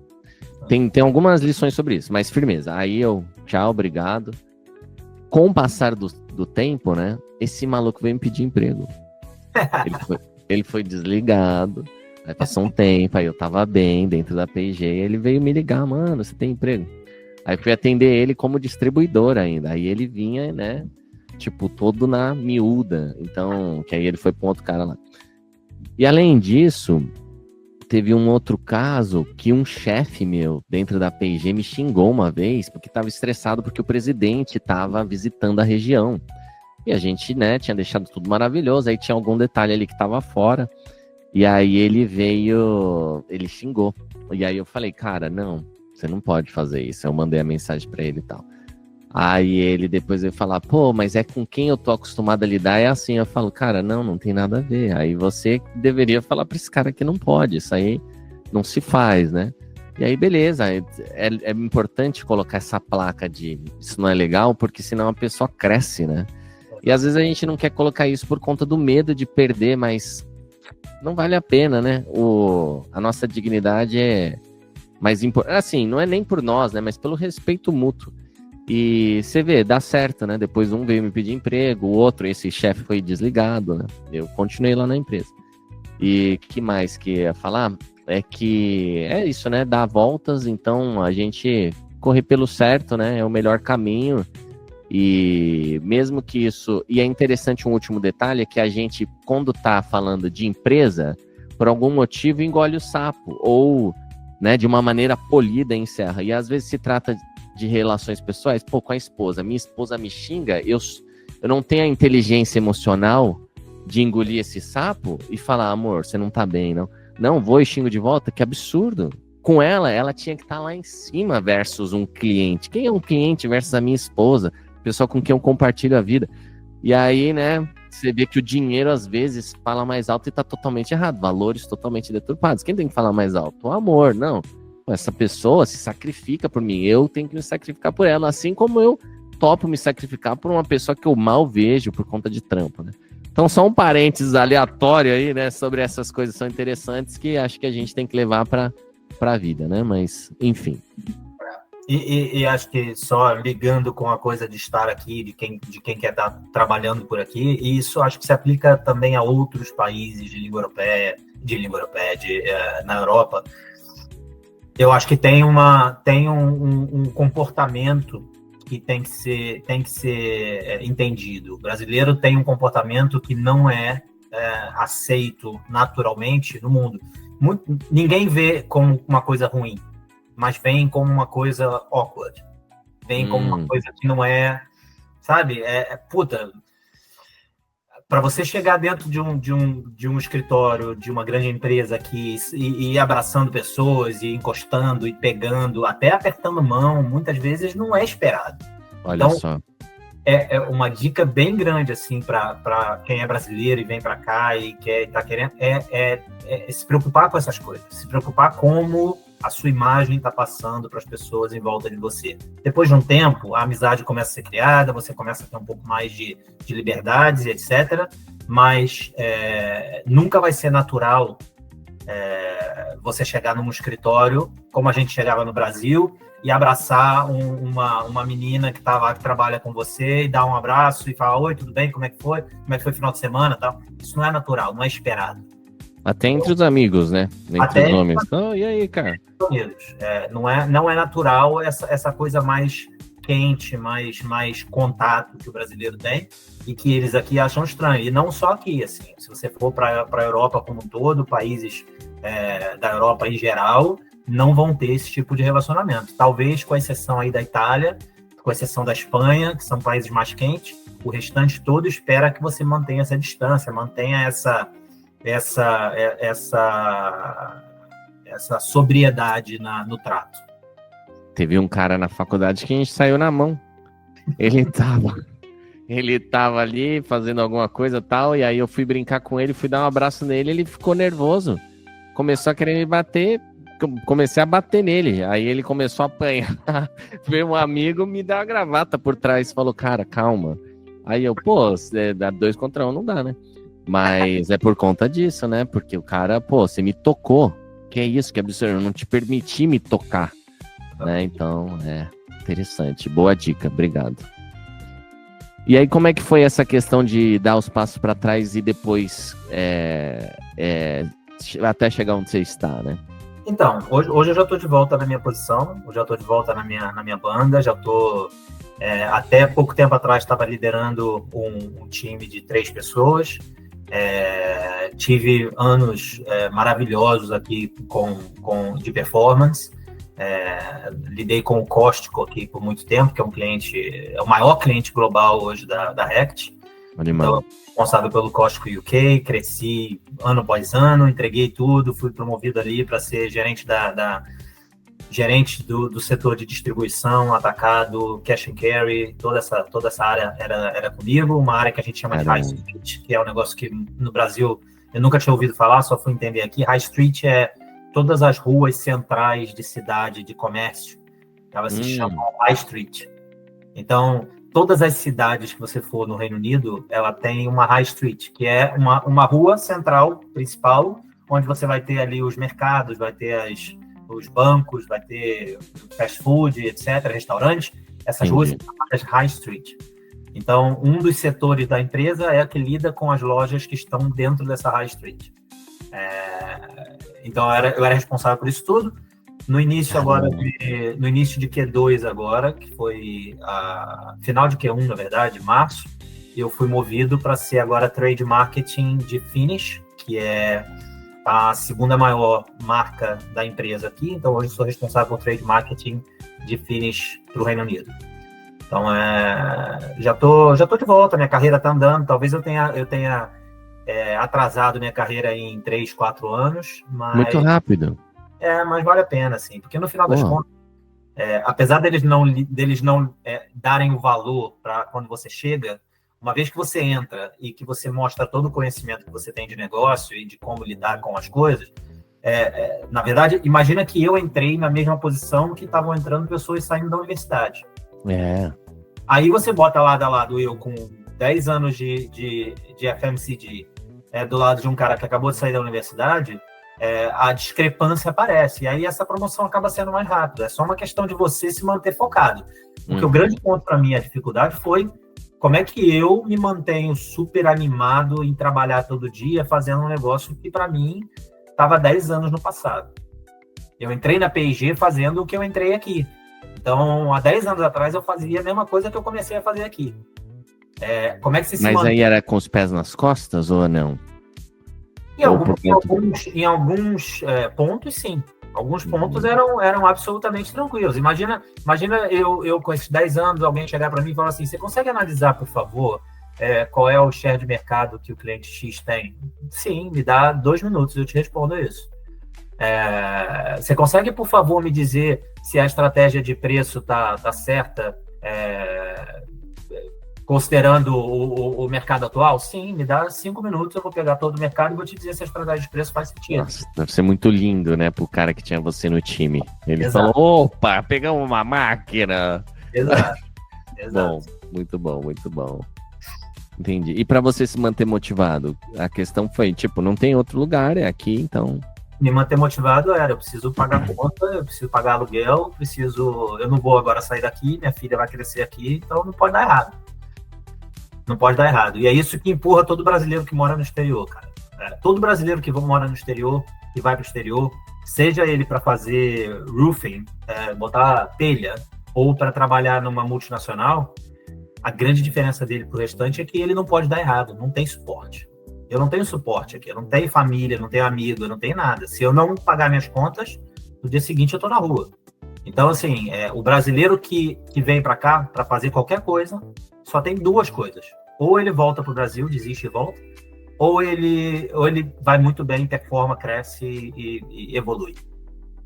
Tem algumas lições sobre isso, mas firmeza. Aí eu, tchau, obrigado. Com o passar do tempo, né? Esse maluco veio me pedir emprego. Ele foi desligado. Aí passou um tempo, aí eu tava bem dentro da P&G. Ele veio me ligar, mano, você tem emprego? Aí fui atender ele como distribuidor ainda. Aí ele vinha, né? Tipo, todo na miúda. Então, que aí ele foi pra um outro cara lá. E além disso, teve um outro caso que um chefe meu dentro da P&G me xingou uma vez porque estava estressado porque o presidente estava visitando a região. E a gente, né, tinha deixado tudo maravilhoso, aí tinha algum detalhe ali que estava fora. E aí ele xingou. E aí eu falei, cara, não, você não pode fazer isso. Eu mandei a mensagem para ele e tal. Aí ele depois veio falar, mas é com quem eu tô acostumado a lidar, é assim. Eu falo, cara, não tem nada a ver. Aí você deveria falar pra esse cara que não pode, isso aí não se faz, né? E aí, beleza, é importante colocar essa placa de isso não é legal, porque senão a pessoa cresce, né? E às vezes a gente não quer colocar isso por conta do medo de perder, mas não vale a pena, né? A nossa dignidade é mais importante. Assim, não é nem por nós, né? Mas pelo respeito mútuo. E você vê, dá certo, né? Depois um veio me pedir emprego, o outro, esse chefe foi desligado, né? Eu continuei lá na empresa. E que mais que ia falar? É que é isso, né? Dar voltas, então a gente correr pelo certo, né? É o melhor caminho. E mesmo que isso... E é interessante um último detalhe, é que a gente, quando tá falando de empresa, por algum motivo engole o sapo, ou, né, de uma maneira polida encerra. E às vezes se trata de relações pessoais, pô, com a esposa. Minha esposa me xinga, eu não tenho a inteligência emocional de engolir esse sapo e falar, amor, você não tá bem, não. Não, vou e xingo de volta, que absurdo. Com ela tinha que estar lá em cima versus um cliente. Quem é um cliente versus a minha esposa? Pessoa com quem eu compartilho a vida. E aí, né, você vê que o dinheiro, às vezes, fala mais alto e tá totalmente errado. Valores totalmente deturpados. Quem tem que falar mais alto? O amor, não. Essa pessoa se sacrifica por mim. Eu tenho que me sacrificar por ela. Assim como eu topo me sacrificar por uma pessoa que eu mal vejo por conta de trampo, né? Então, só um parênteses aleatório aí, né, sobre essas coisas são interessantes que acho que a gente tem que levar para a vida, né? Mas, enfim. E acho que só ligando com a coisa de estar aqui, de quem quer estar trabalhando por aqui, e isso acho que se aplica também a outros países de língua europeia, na Europa. Eu acho que tem um comportamento que tem que ser entendido. O brasileiro tem um comportamento que não é aceito naturalmente no mundo. Ninguém vê como uma coisa ruim, mas vem como uma coisa awkward. Vem como uma coisa que não é, sabe? Puta, para você chegar dentro de um escritório, de uma grande empresa aqui e ir abraçando pessoas, e encostando, e pegando, até apertando mão, muitas vezes não é esperado. Olha então, só. É uma dica bem grande, assim, para quem é brasileiro e vem para cá e tá querendo, se preocupar com essas coisas, se preocupar como a sua imagem está passando para as pessoas em volta de você. Depois de um tempo, a amizade começa a ser criada, você começa a ter um pouco mais de liberdades e etc., mas nunca vai ser natural você chegar num escritório, como a gente chegava no Brasil, e abraçar uma menina que tá lá, que trabalha com você, e dar um abraço e falar, oi, tudo bem? Como é que foi? Como é que foi o final de semana? Tal. Isso não é natural, não é esperado. Até entre os amigos, né? Entre os homens. E aí, cara? Não é natural essa coisa mais quente, mais contato que o brasileiro tem, e que eles aqui acham estranho. E não só aqui, assim. Se você for para a Europa como um todo, países da Europa em geral, não vão ter esse tipo de relacionamento. Talvez com a exceção aí da Itália, com exceção da Espanha, que são países mais quentes, o restante todo espera que você mantenha essa distância, mantenha essa sobriedade no trato. Teve um cara na faculdade que a gente saiu na mão. Ele tava ali fazendo alguma coisa e tal, e aí eu fui brincar com ele, fui dar um abraço nele, ele ficou nervoso. Começou a querer me bater, comecei a bater nele. Aí ele começou a apanhar. Veio um amigo, me deu uma gravata por trás, falou, cara, calma. Aí eu, pô, 2 contra 1 não dá, né? Mas é por conta disso, né? Porque o cara, pô, você me tocou. Que é isso, que absurdo, eu não te permiti me tocar. Né? Então, interessante. Boa dica, obrigado. E aí, como é que foi essa questão de dar os passos para trás e depois até chegar onde você está, né? Então, hoje eu já estou de volta na minha posição, eu já estou de volta na minha banda, já estou... até pouco tempo atrás estava liderando um time de 3 pessoas. Tive anos maravilhosos aqui de performance. Lidei com o Costco aqui por muito tempo, que é o maior cliente global hoje da Rect. Então, responsável pelo Costco UK, cresci ano após ano, entreguei tudo, fui promovido ali para ser gerente gerente do setor de distribuição, atacado, cash and carry, toda essa área era comigo, uma área que a gente chama de High Street, que é um negócio que no Brasil eu nunca tinha ouvido falar, só fui entender aqui. High Street é todas as ruas centrais de cidade, de comércio, elas se chamam High Street. Então, todas as cidades que você for no Reino Unido, ela tem uma High Street, que é uma rua central, principal, onde você vai ter ali os mercados, vai ter os bancos, vai ter fast food, etc., restaurantes. Essas ruas são chamadas High Street. Então, um dos setores da empresa é a que lida com as lojas que estão dentro dessa High Street. Então, eu era responsável por isso tudo. No início de Q2 agora, que foi final de Q1, na verdade, março, eu fui movido para ser agora Trade Marketing de Finish, que é a segunda maior marca da empresa aqui, então hoje sou responsável por trade marketing de Finish para o Reino Unido. Então, já tô de volta, minha carreira está andando, talvez eu tenha atrasado minha carreira em 3, 4 anos, mas... Muito rápido. Mas vale a pena, assim, porque no final das contas, apesar deles não darem o valor para quando você chega, uma vez que você entra e que você mostra todo o conhecimento que você tem de negócio e de como lidar com as coisas, na verdade, imagina que eu entrei na mesma posição que estavam entrando pessoas saindo da universidade. Aí você bota lado a lado eu com 10 anos de FMCG, do lado de um cara que acabou de sair da universidade, a discrepância aparece. E aí essa promoção acaba sendo mais rápida. É só uma questão de você se manter focado. Porque o grande ponto para mim, a dificuldade foi como é que eu me mantenho super animado em trabalhar todo dia, fazendo um negócio que, para mim, estava 10 anos no passado. Eu entrei na P&G fazendo o que eu entrei aqui. Então, há 10 anos atrás, eu fazia a mesma coisa que eu comecei a fazer aqui. Como é que você se Mas aí era com os pés nas costas ou não? Em alguns pontos, sim. Alguns pontos eram absolutamente tranquilos. Imagina eu com esses 10 anos, alguém chegar para mim e falar assim, você consegue analisar, por favor, qual é o share de mercado que o cliente X tem? Sim, me dá 2 minutos, eu te respondo isso. Você consegue, por favor, me dizer se a estratégia de preço tá certa, considerando o mercado atual? Sim, me dá 5 minutos, eu vou pegar todo o mercado e vou te dizer se a estratégia de preço faz sentido. Nossa, deve ser muito lindo, né, pro cara que tinha você no time. Ele falou, opa, pegamos uma máquina. Exato. Bom, muito bom, muito bom. Entendi. E para você se manter motivado, a questão foi, tipo, não tem outro lugar, é aqui, então... Me manter motivado eu preciso pagar conta, eu preciso pagar aluguel, eu não vou agora sair daqui, minha filha vai crescer aqui, então não pode dar errado. Não pode dar errado. E é isso que empurra todo brasileiro que mora no exterior, cara. Todo brasileiro que mora no exterior, que vai para o exterior, seja ele para fazer roofing, botar telha, ou para trabalhar numa multinacional, a grande diferença dele pro restante é que ele não pode dar errado, não tem suporte. Eu não tenho suporte aqui, eu não tenho família, não tenho amigo, eu não tenho nada. Se eu não pagar minhas contas, no dia seguinte eu tô na rua. Então, assim, o brasileiro que vem para cá para fazer qualquer coisa, só tem 2 coisas. Ou ele volta pro Brasil, desiste e volta, ou ele vai muito bem, performa, cresce e evolui.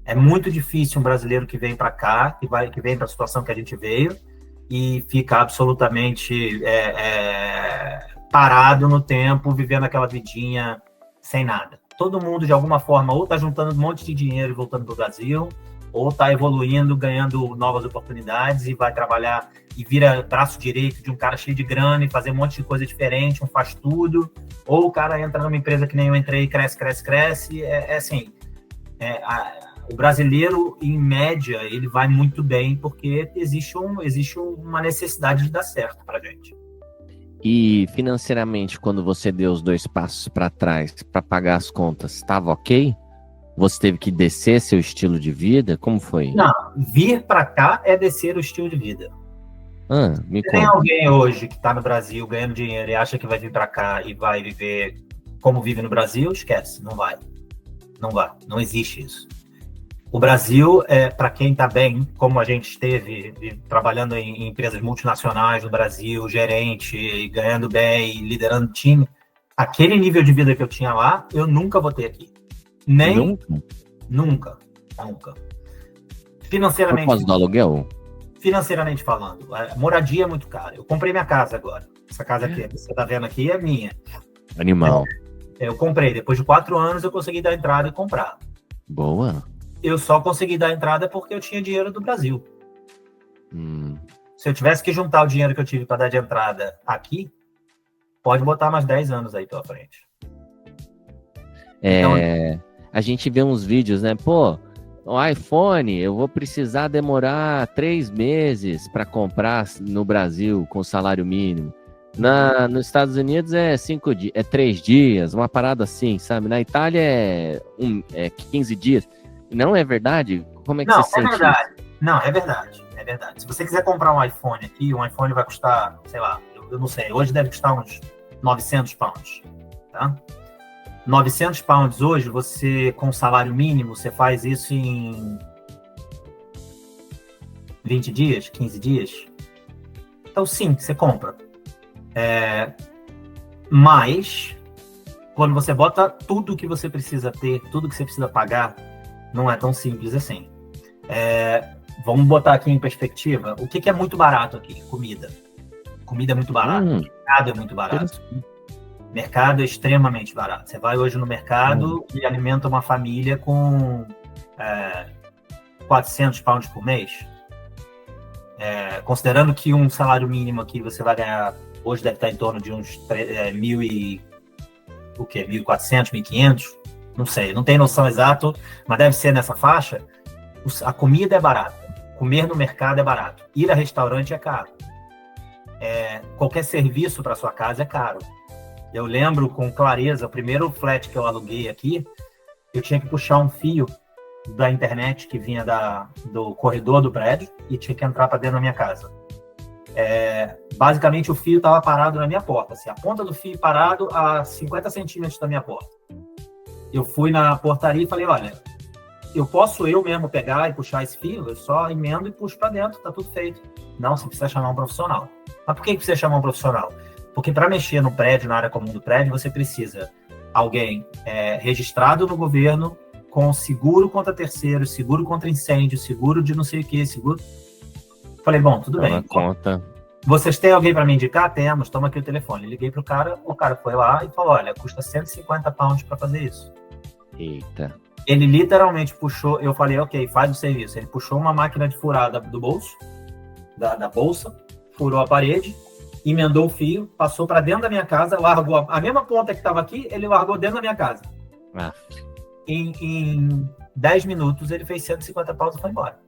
É muito difícil um brasileiro que vem para cá, que vem para a situação que a gente veio, e fica absolutamente parado no tempo, vivendo aquela vidinha sem nada. Todo mundo, de alguma forma, ou está juntando um monte de dinheiro e voltando para o Brasil, ou está evoluindo, ganhando novas oportunidades e vai trabalhar e vira braço direito de um cara cheio de grana e fazer um monte de coisa diferente, faz tudo. Ou o cara entra numa empresa que nem eu entrei, cresce. Assim, o brasileiro, em média, ele vai muito bem porque existe uma necessidade de dar certo para a gente. E financeiramente, quando você deu os 2 passos para trás para pagar as contas, estava ok? Você teve que descer seu estilo de vida? Como foi? Não, vir para cá é descer o estilo de vida. Me conta. Tem alguém hoje que está no Brasil ganhando dinheiro e acha que vai vir para cá e vai viver como vive no Brasil? Esquece, não vai. Não vai, não existe isso. O Brasil, para quem está bem, como a gente esteve trabalhando em empresas multinacionais no Brasil, gerente, ganhando bem, liderando time, aquele nível de vida que eu tinha lá, eu nunca vou ter aqui. Nunca. Financeiramente. Por causa do aluguel? Financeiramente falando, a moradia é muito cara. Eu comprei minha casa agora. Essa casa aqui, que você está vendo aqui, é minha. Animal. Eu comprei. Depois de 4 anos, eu consegui dar entrada e comprar. Boa. Eu só consegui dar entrada porque eu tinha dinheiro do Brasil. Se eu tivesse que juntar o dinheiro que eu tive para dar de entrada aqui, pode botar mais 10 anos aí pela frente. Então, a gente vê uns vídeos, né? Pô, o iPhone, eu vou precisar demorar 3 meses para comprar no Brasil com salário mínimo. Nos Estados Unidos é 3 dias, uma parada assim, sabe? Na Itália é 15 dias. Não é verdade? Como é que você sente isso? Não, é verdade. É verdade. Se você quiser comprar um iPhone aqui, um iPhone vai custar, sei lá, eu não sei, hoje deve custar uns 900 pounds, tá? £900 hoje, você com salário mínimo, você faz isso em 20 dias, 15 dias. Então, sim, você compra. Mas, quando você bota tudo que você precisa ter, tudo que você precisa pagar, não é tão simples assim. Vamos botar aqui em perspectiva. O que é muito barato aqui? Comida. Comida é muito barato. Mercado é muito barato. Mercado é extremamente barato. Você vai hoje no mercado e alimenta uma família com £400 por mês. Considerando que um salário mínimo aqui você vai ganhar, hoje deve estar em torno de uns 1.400, 1.500, não sei, não tenho noção exata, mas deve ser nessa faixa. A comida é barata, comer no mercado é barato, ir a restaurante é caro, qualquer serviço para sua casa é caro. Eu lembro com clareza, o primeiro flat que eu aluguei aqui, eu tinha que puxar um fio da internet que vinha do corredor do prédio e tinha que entrar para dentro da minha casa. Basicamente, o fio estava parado na minha porta, assim, a ponta do fio parado a 50 centímetros da minha porta. Eu fui na portaria e falei, olha, eu posso eu mesmo pegar e puxar esse fio? Eu só emendo e puxo para dentro, tá tudo feito. Não, você precisa chamar um profissional. Mas por que precisa chamar um profissional? Porque para mexer no prédio, na área comum do prédio, você precisa alguém registrado no governo, com seguro contra terceiros, seguro contra incêndio, seguro de não sei o que, seguro... Falei, bom, tudo bem. Conta. Vocês têm alguém para me indicar? Temos, toma aqui o telefone. Liguei pro cara, o cara foi lá e falou, olha, custa £150 para fazer isso. Eita. Ele literalmente puxou, eu falei, ok, faz o serviço. Ele puxou uma máquina de furada do bolso, da bolsa, furou a parede, emendou o fio, passou para dentro da minha casa, largou a mesma ponta que estava aqui, ele largou dentro da minha casa. Em 10 minutos ele fez £150 e foi embora.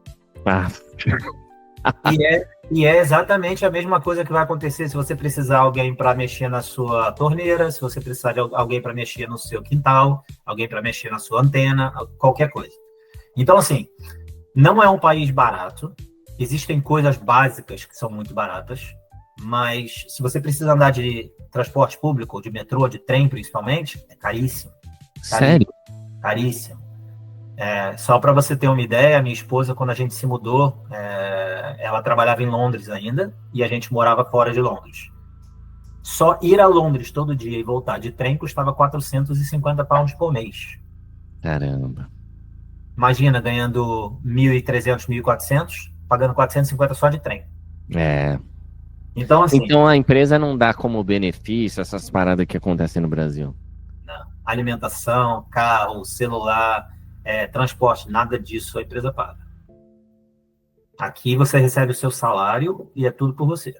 E é exatamente a mesma coisa que vai acontecer se você precisar de alguém para mexer na sua torneira, se você precisar de alguém para mexer no seu quintal, alguém para mexer na sua antena, qualquer coisa. Então, assim, não é um país barato, existem coisas básicas que são muito baratas, mas se você precisa andar de transporte público, de metrô, de trem principalmente, é caríssimo. Sério? Caríssimo. Só para você ter uma ideia, a minha esposa, quando a gente se mudou, ela trabalhava em Londres ainda e a gente morava fora de Londres. Só ir a Londres todo dia e voltar de trem custava £450 por mês. Caramba. Imagina, ganhando 1.300, 1.400, pagando 450 só de trem. Então, assim... Então a empresa não dá como benefício essas paradas que acontecem no Brasil? Não. Alimentação, carro, celular, transporte, nada disso a empresa paga. Aqui você recebe o seu salário e é tudo por você.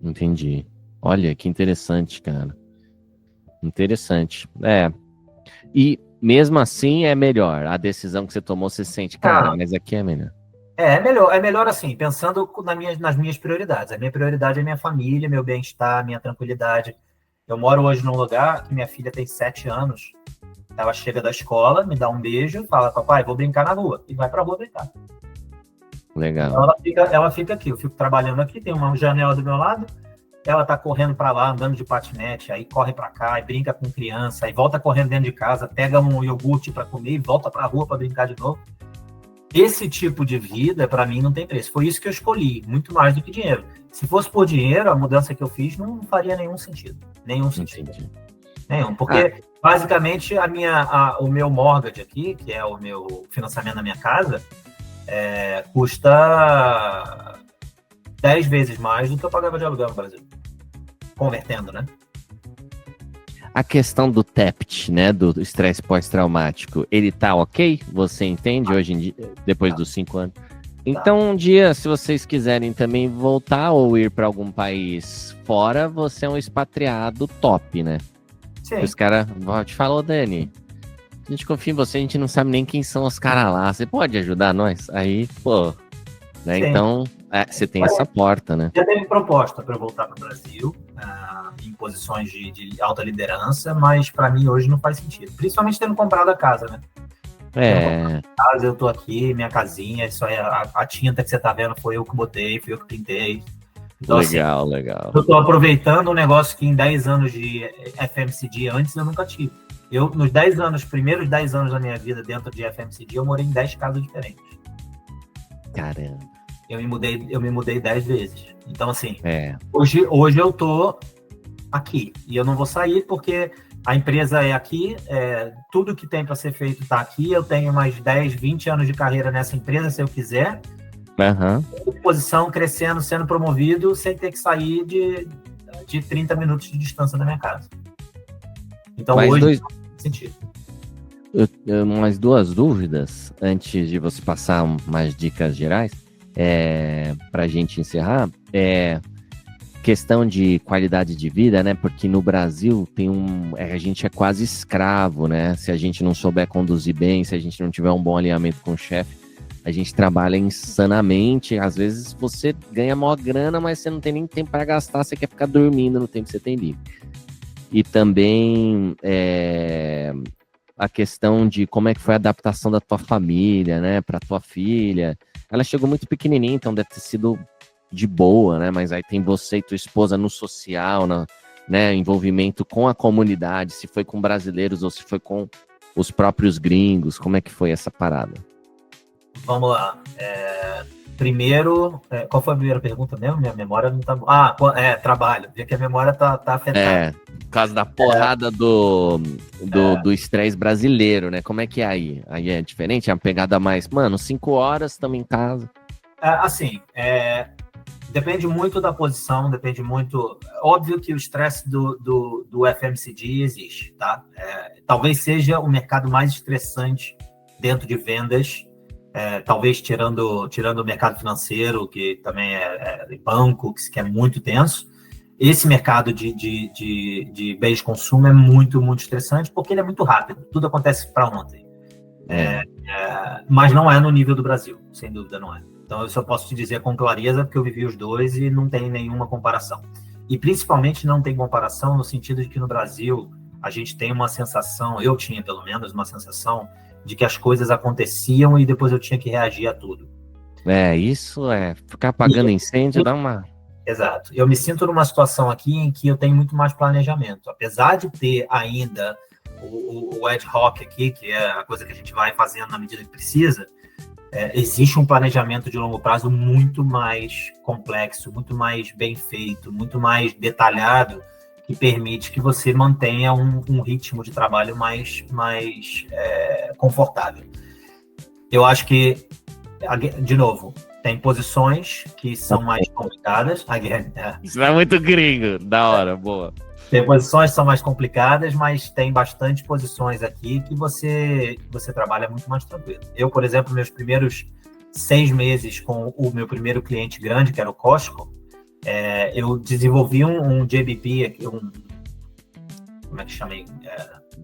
Entendi. Olha, que interessante, cara. Interessante. E mesmo assim é melhor. A decisão que você tomou, você sente, cara, mas aqui é melhor. É melhor assim, pensando nas minhas prioridades. A minha prioridade é minha família, meu bem-estar, minha tranquilidade. Eu moro hoje num lugar que minha filha tem 7 anos. Ela chega da escola, me dá um beijo, fala, papai, vou brincar na rua. E vai pra rua brincar. Legal. Então ela fica aqui, eu fico trabalhando aqui, tem uma janela do meu lado, ela tá correndo pra lá, andando de patinete, aí corre pra cá, e brinca com criança, aí volta correndo dentro de casa, pega um iogurte pra comer e volta pra rua pra brincar de novo. Esse tipo de vida, para mim, não tem preço. Foi isso que eu escolhi, muito mais do que dinheiro. Se fosse por dinheiro, a mudança que eu fiz não faria nenhum sentido. Nenhum sentido. Nenhum. Porque, basicamente, o meu mortgage aqui, que é o meu financiamento da minha casa, custa 10 vezes mais do que eu pagava de aluguel no Brasil. Convertendo, né? A questão do TEPT, né, do estresse pós-traumático, ele tá ok? Você entende hoje em dia, depois dos 5 anos? Então, um dia, se vocês quiserem também voltar ou ir para algum país fora, você é um expatriado top, né? Sim. Os caras te falou, Dani, a gente confia em você, a gente não sabe nem quem são os caras lá, você pode ajudar nós? Aí, pô, né? Então, você tem essa porta, né? Já teve proposta para eu voltar para o Brasil, em posições de alta liderança, mas para mim hoje não faz sentido. Principalmente tendo comprado a casa, né? Eu tô aqui, minha casinha, isso aí, a tinta que você tá vendo foi eu que botei, fui eu que pintei. Então, Legal, assim, legal. eu estou aproveitando um negócio que em 10 anos de FMCG antes eu nunca tive. Eu, nos 10 anos, primeiros 10 anos da minha vida dentro de FMCG, eu morei em 10 casas diferentes. Caramba. Eu me mudei 10 vezes. Então, assim, É. hoje eu tô aqui. E eu não vou sair porque a empresa é aqui, tudo que tem para ser feito está aqui. Eu tenho mais 10, 20 anos de carreira nessa empresa, se eu quiser. Aham. Posição, crescendo, sendo promovido, sem ter que sair de 30 minutos de distância da minha casa. Então, Mais hoje, dois, faz sentido. mais duas dúvidas antes de você passar umas dicas gerais para a gente encerrar. Questão de qualidade de vida, né? Porque no Brasil a gente é quase escravo, né? Se a gente não souber conduzir bem, se a gente não tiver um bom alinhamento com o chefe, a gente trabalha insanamente. Às vezes você ganha maior grana, mas você não tem nem tempo para gastar, você quer ficar dormindo no tempo que você tem livre. E também a questão de como é que foi a adaptação da tua família, né? Para tua filha. Ela chegou muito pequenininha, então deve ter sido de boa, né? Mas aí tem você e tua esposa no social, né? Envolvimento com a comunidade, se foi com brasileiros ou se foi com os próprios gringos. Como é que foi essa parada? Vamos lá. Primeiro, qual foi a primeira pergunta mesmo? Minha memória não tá boa. Trabalho. Vê que a memória tá afetada. Por causa da porrada do estresse brasileiro, né? Como é que é aí? Aí é diferente? É uma pegada mais, 5 horas, estamos em casa. Depende muito da posição, depende muito... Óbvio que o estresse do FMCG existe, tá? Talvez seja o mercado mais estressante dentro de vendas, talvez tirando o mercado financeiro, que também é banco, que é muito tenso. Esse mercado de bens de consumo é muito, muito estressante, porque ele é muito rápido, tudo acontece para ontem. Mas não é no nível do Brasil, sem dúvida não é. Então, eu só posso te dizer com clareza, porque eu vivi os dois e não tem nenhuma comparação. E, principalmente, não tem comparação no sentido de que no Brasil a gente tem uma sensação, eu tinha pelo menos uma sensação, de que as coisas aconteciam e depois eu tinha que reagir a tudo. Isso ficar apagando incêndio, dá uma... Exato. Eu me sinto numa situação aqui em que eu tenho muito mais planejamento. Apesar de ter ainda o ad hoc aqui, que é a coisa que a gente vai fazendo na medida que precisa, existe um planejamento de longo prazo muito mais complexo, muito mais bem feito, muito mais detalhado, que permite que você mantenha um ritmo de trabalho mais confortável. Eu acho que, de novo, tem posições que são mais complicadas. Isso é muito gringo, da hora, boa. Tem posições que são mais complicadas, mas tem bastante posições aqui que você trabalha muito mais tranquilo. Eu, por exemplo, meus primeiros 6 meses com o meu primeiro cliente grande, que era o Costco, eu desenvolvi um JBP aqui, como é que chama?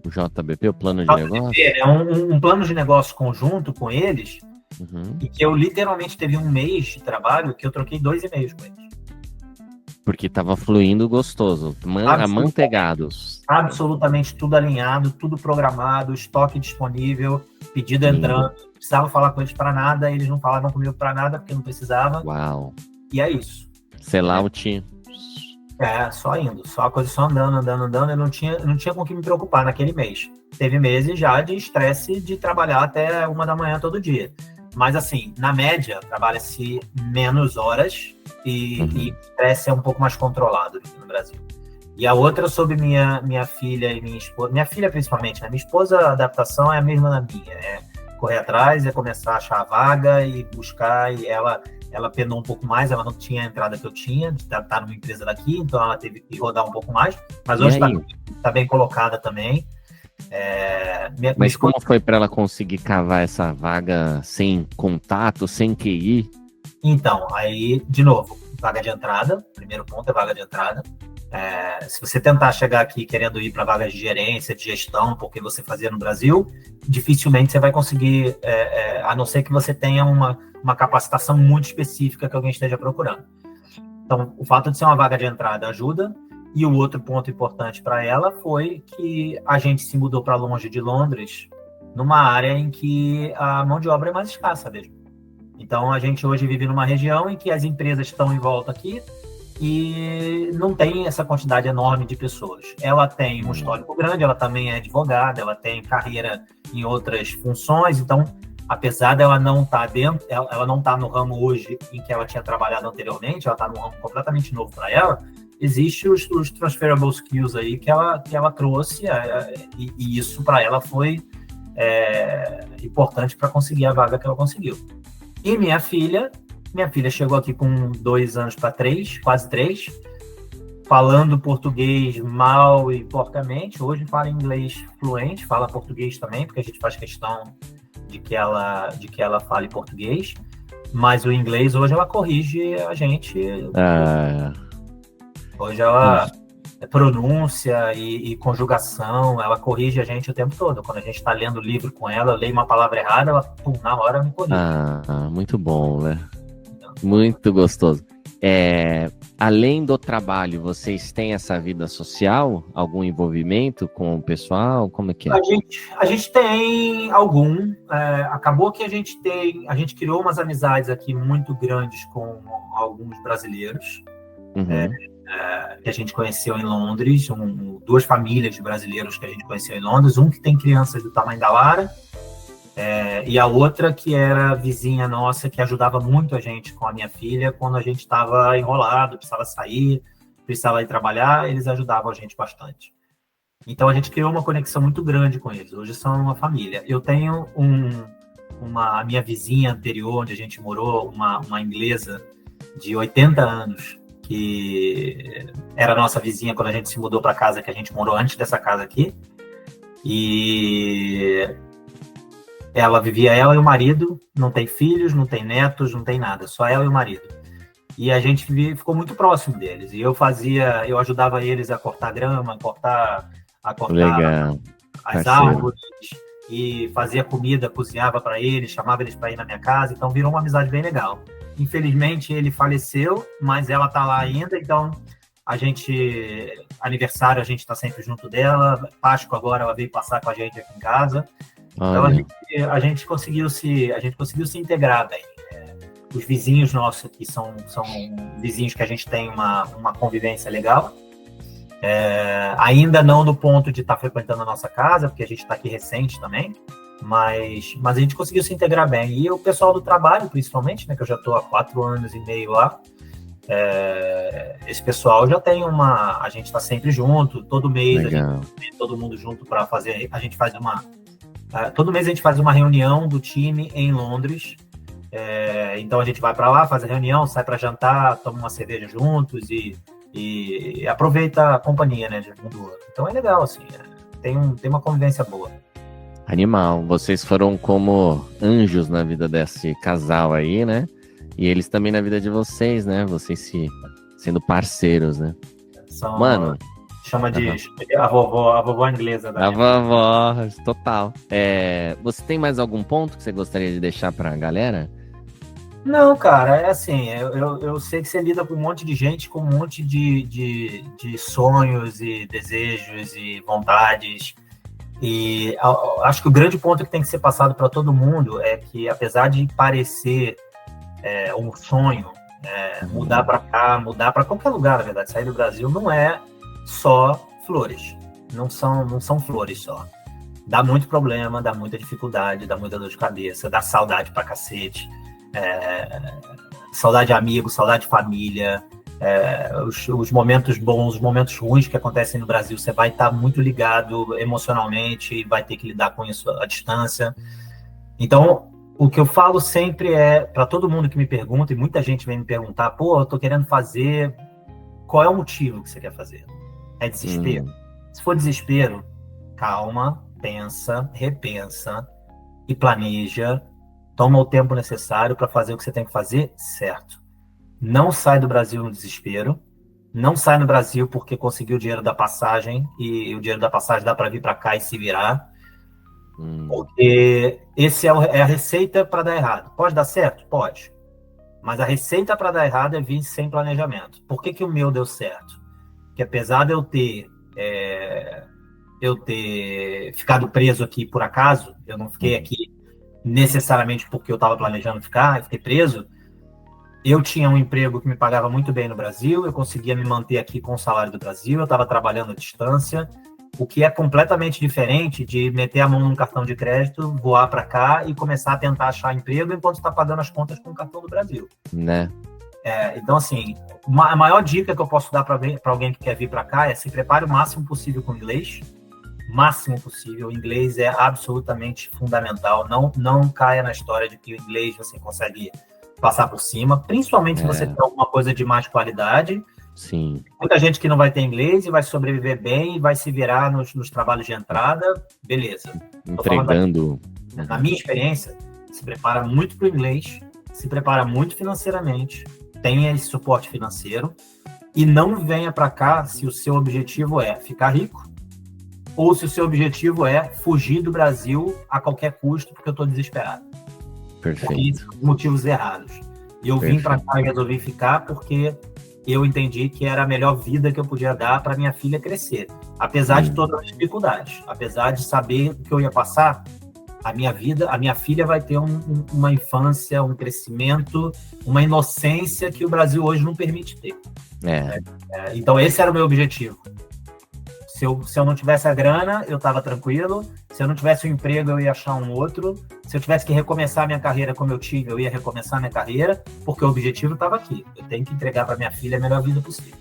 O JBP, o plano de negócio? É um plano de negócio conjunto com eles, Uhum. e que eu literalmente teve um mês de trabalho que eu troquei 2 e-mails com eles. Porque estava fluindo gostoso, amanteigados. Absolutamente tudo alinhado, tudo programado, estoque disponível, pedido entrando. Precisava falar com eles para nada, eles não falavam comigo para nada porque não precisava. Uau. E é isso. Sellout. Só indo, só a coisa só andando. Eu não tinha com o que me preocupar naquele mês. Teve meses já de estresse de trabalhar até 1 da manhã todo dia. Mas assim, na média, trabalha-se menos horas e o estresse é um pouco mais controlado aqui no Brasil. E a outra sobre minha filha e minha esposa. Minha filha, principalmente, né? Minha esposa, a adaptação é a mesma da minha. Correr atrás, começar a achar a vaga e buscar. E ela penou um pouco mais, ela não tinha a entrada que eu tinha, de estar numa empresa daqui, então ela teve que rodar um pouco mais. Mas hoje está bem colocada também. Mas como foi para ela conseguir cavar essa vaga sem contato, sem QI? Então, aí, de novo, vaga de entrada. Primeiro ponto é vaga de entrada. Se você tentar chegar aqui querendo ir para vagas de gerência, de gestão, porque você fazia no Brasil, dificilmente você vai conseguir, a não ser que você tenha uma capacitação muito específica que alguém esteja procurando. Então, o fato de ser uma vaga de entrada ajuda. E o outro ponto importante para ela foi que a gente se mudou para longe de Londres, numa área em que a mão de obra é mais escassa mesmo. Então, a gente hoje vive numa região em que as empresas estão em volta aqui, e não tem essa quantidade enorme de pessoas. Ela tem um histórico grande, ela também é advogada, ela tem carreira em outras funções, então, apesar dela não estar dentro, ela não está no ramo hoje em que ela tinha trabalhado anteriormente, ela está num ramo completamente novo para ela, existe os transferable skills aí que ela trouxe, e isso para ela foi importante para conseguir a vaga que ela conseguiu. E minha filha chegou aqui com 2 anos para 3, quase 3, falando português mal e porcamente. Hoje fala inglês fluente, fala português também, porque a gente faz questão de que ela fale português. Mas o inglês, hoje ela corrige a gente. Hoje ela pronúncia e conjugação, ela corrige a gente o tempo todo. Quando a gente está lendo o livro com ela, eu leio uma palavra errada, ela, na hora, me corrige. Muito bom, né? Muito gostoso. Além do trabalho, vocês têm essa vida social? Algum envolvimento com o pessoal? Como é que é? A gente tem algum. Acabou que a gente criou umas amizades aqui muito grandes com alguns brasileiros. Que a gente conheceu em Londres, 2 famílias de brasileiros que a gente conheceu em Londres, um que tem crianças do tamanho da Lara, e a outra que era vizinha nossa, que ajudava muito a gente com a minha filha, quando a gente estava enrolado, precisava sair, precisava ir trabalhar, eles ajudavam a gente bastante. Então a gente criou uma conexão muito grande com eles, hoje são uma família. Eu tenho a minha vizinha anterior, onde a gente morou, uma inglesa de 80 anos, que era nossa vizinha quando a gente se mudou para a casa que a gente morou antes dessa casa aqui. E ela e o marido, não tem filhos, não tem netos, não tem nada, só ela e o marido. E a gente ficou muito próximo deles. E eu ajudava eles a cortar grama, a cortar Legal. as árvores, e fazia comida, cozinhava para eles, chamava eles para ir na minha casa, então virou uma amizade bem legal. Infelizmente ele faleceu, mas ela tá lá ainda, então aniversário a gente tá sempre junto dela, Páscoa agora ela veio passar com a gente aqui em casa, então a gente conseguiu se integrar bem. Os vizinhos nossos aqui são vizinhos que a gente tem uma convivência legal, ainda não no ponto de estar frequentando a nossa casa, porque a gente está aqui recente também, mas a gente conseguiu se integrar bem. E o pessoal do trabalho, principalmente, né, que eu já estou há 4 anos e meio lá, esse pessoal já tem a gente está sempre junto, todo mês Legal. A gente tem todo mundo junto para fazer, todo mês a gente faz uma reunião do time em Londres, então a gente vai para lá, faz a reunião, sai para jantar, toma uma cerveja juntos e aproveita a companhia, né, de um do outro. Então é legal, assim, tem uma convivência boa. Animal. Vocês foram como anjos na vida desse casal aí, né? E eles também na vida de vocês, né? Vocês sendo parceiros, né? Mano... Chama de a vovó inglesa. A vovó, total. Você tem mais algum ponto que você gostaria de deixar pra galera? Não, cara, é assim, eu sei que você lida com um monte de gente, com um monte de sonhos e desejos e vontades, e acho que o grande ponto que tem que ser passado para todo mundo é que, apesar de parecer um sonho, mudar para cá, mudar para qualquer lugar, na verdade, sair do Brasil não é só flores, não são flores só. Dá muito problema, dá muita dificuldade, dá muita dor de cabeça, dá saudade pra cacete, saudade de amigos, saudade de família, os momentos bons, os momentos ruins que acontecem no Brasil, você vai estar muito ligado emocionalmente e vai ter que lidar com isso à distância. Então, o que eu falo sempre para todo mundo que me pergunta, e muita gente vem me perguntar, eu tô querendo fazer, qual é o motivo que você quer fazer? É desespero? Se for desespero, calma, pensa, repensa e planeja, toma o tempo necessário para fazer o que você tem que fazer certo. Não sai do Brasil no desespero, não sai no Brasil porque conseguiu o dinheiro da passagem e o dinheiro da passagem dá para vir para cá e se virar, porque esse é a receita para dar errado. Pode dar certo? Pode. Mas a receita para dar errado é vir sem planejamento. Por que o meu deu certo? Que apesar de eu ter ficado preso aqui por acaso, eu não fiquei aqui necessariamente porque eu estava planejando ficar, eu fiquei preso, Eu tinha um emprego que me pagava muito bem no Brasil, eu conseguia me manter aqui com o salário do Brasil, eu estava trabalhando à distância, o que é completamente diferente de meter a mão num cartão de crédito, voar para cá e começar a tentar achar emprego enquanto está pagando as contas com o cartão do Brasil. Né? Então, assim, a maior dica que eu posso dar para alguém que quer vir para cá é se prepare o máximo possível com o inglês, máximo possível. O inglês é absolutamente fundamental. Não caia na história de que o inglês você consegue passar por cima, principalmente se você quer alguma coisa de mais qualidade. Sim. Muita gente que não vai ter inglês e vai sobreviver bem e vai se virar nos trabalhos de entrada, beleza. Entregando. Na minha experiência, se prepara muito para o inglês, se prepara muito financeiramente, tenha esse suporte financeiro e não venha para cá se o seu objetivo é ficar rico ou se o seu objetivo é fugir do Brasil a qualquer custo porque eu estou desesperado. Perfeito. Porque são motivos errados. E eu vim para cá e resolvi ficar porque eu entendi que era a melhor vida que eu podia dar para minha filha crescer. Apesar de todas as dificuldades, apesar de saber o que eu ia passar, a minha filha vai ter uma infância, um crescimento, uma inocência que o Brasil hoje não permite ter. Então esse era o meu objetivo. Se eu não tivesse a grana, eu estava tranquilo. Se eu não tivesse o emprego, eu ia achar um outro. Se eu tivesse que recomeçar minha carreira como eu tive, eu ia recomeçar minha carreira, porque o objetivo estava aqui. Eu tenho que entregar para minha filha a melhor vida possível.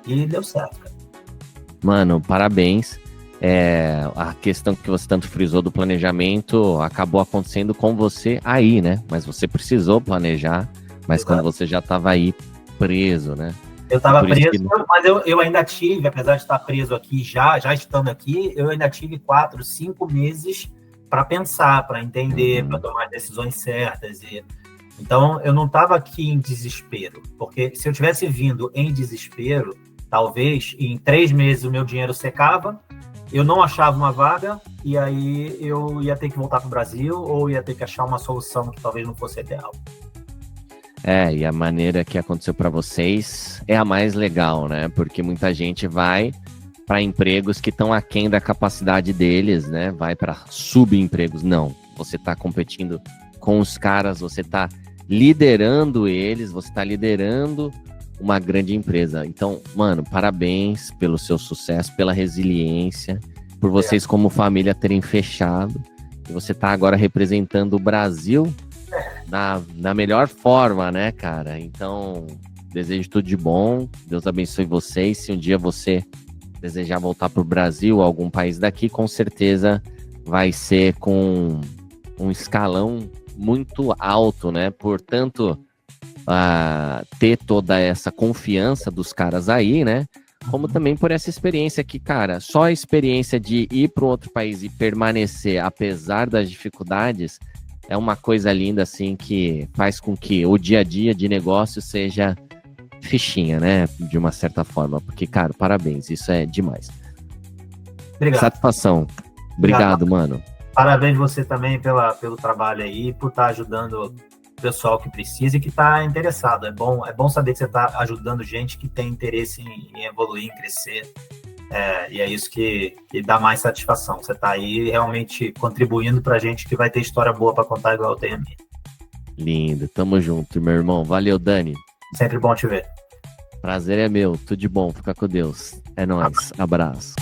E deu certo, cara. Mano, parabéns. A questão que você tanto frisou do planejamento acabou acontecendo com você aí, né? Mas você precisou planejar, mas Exato. quando você já estava aí preso, né? Eu estava preso, mas eu ainda tive, apesar de estar preso aqui, já estando aqui, eu ainda tive 4, 5 meses para pensar, para entender, para tomar decisões certas. Então, eu não estava aqui em desespero, porque se eu tivesse vindo em desespero, talvez em 3 meses o meu dinheiro secava, eu não achava uma vaga, e aí eu ia ter que voltar para o Brasil, ou ia ter que achar uma solução que talvez não fosse ideal. E a maneira que aconteceu para vocês é a mais legal, né? Porque muita gente vai para empregos que estão aquém da capacidade deles, né? Vai para subempregos. Não, você está competindo com os caras, você está liderando eles, você está liderando uma grande empresa. Então, mano, parabéns pelo seu sucesso, pela resiliência, por vocês como família terem fechado. E você está agora representando o Brasil na melhor forma, né, cara? Então, desejo tudo de bom. Deus abençoe vocês. Se um dia você desejar voltar para o Brasil, algum país daqui, com certeza vai ser com um escalão muito alto, né? Portanto, ter toda essa confiança dos caras aí, né? Como também por essa experiência que, cara, só a experiência de ir para um outro país e permanecer, apesar das dificuldades, é uma coisa linda, assim, que faz com que o dia a dia de negócio seja fichinha, né? De uma certa forma. Porque, cara, parabéns, isso é demais. Obrigado. Satisfação. Obrigado, mano. Parabéns você também pelo trabalho aí, por estar ajudando o pessoal que precisa e que está interessado. É bom saber que você está ajudando gente que tem interesse em evoluir, em crescer. E é isso que dá mais satisfação. Você está aí realmente contribuindo para a gente que vai ter história boa para contar igual eu tenho a minha. Lindo. Tamo junto, meu irmão. Valeu, Dani. Sempre bom te ver. Prazer é meu. Tudo de bom. Fica com Deus. É nóis. Abraço.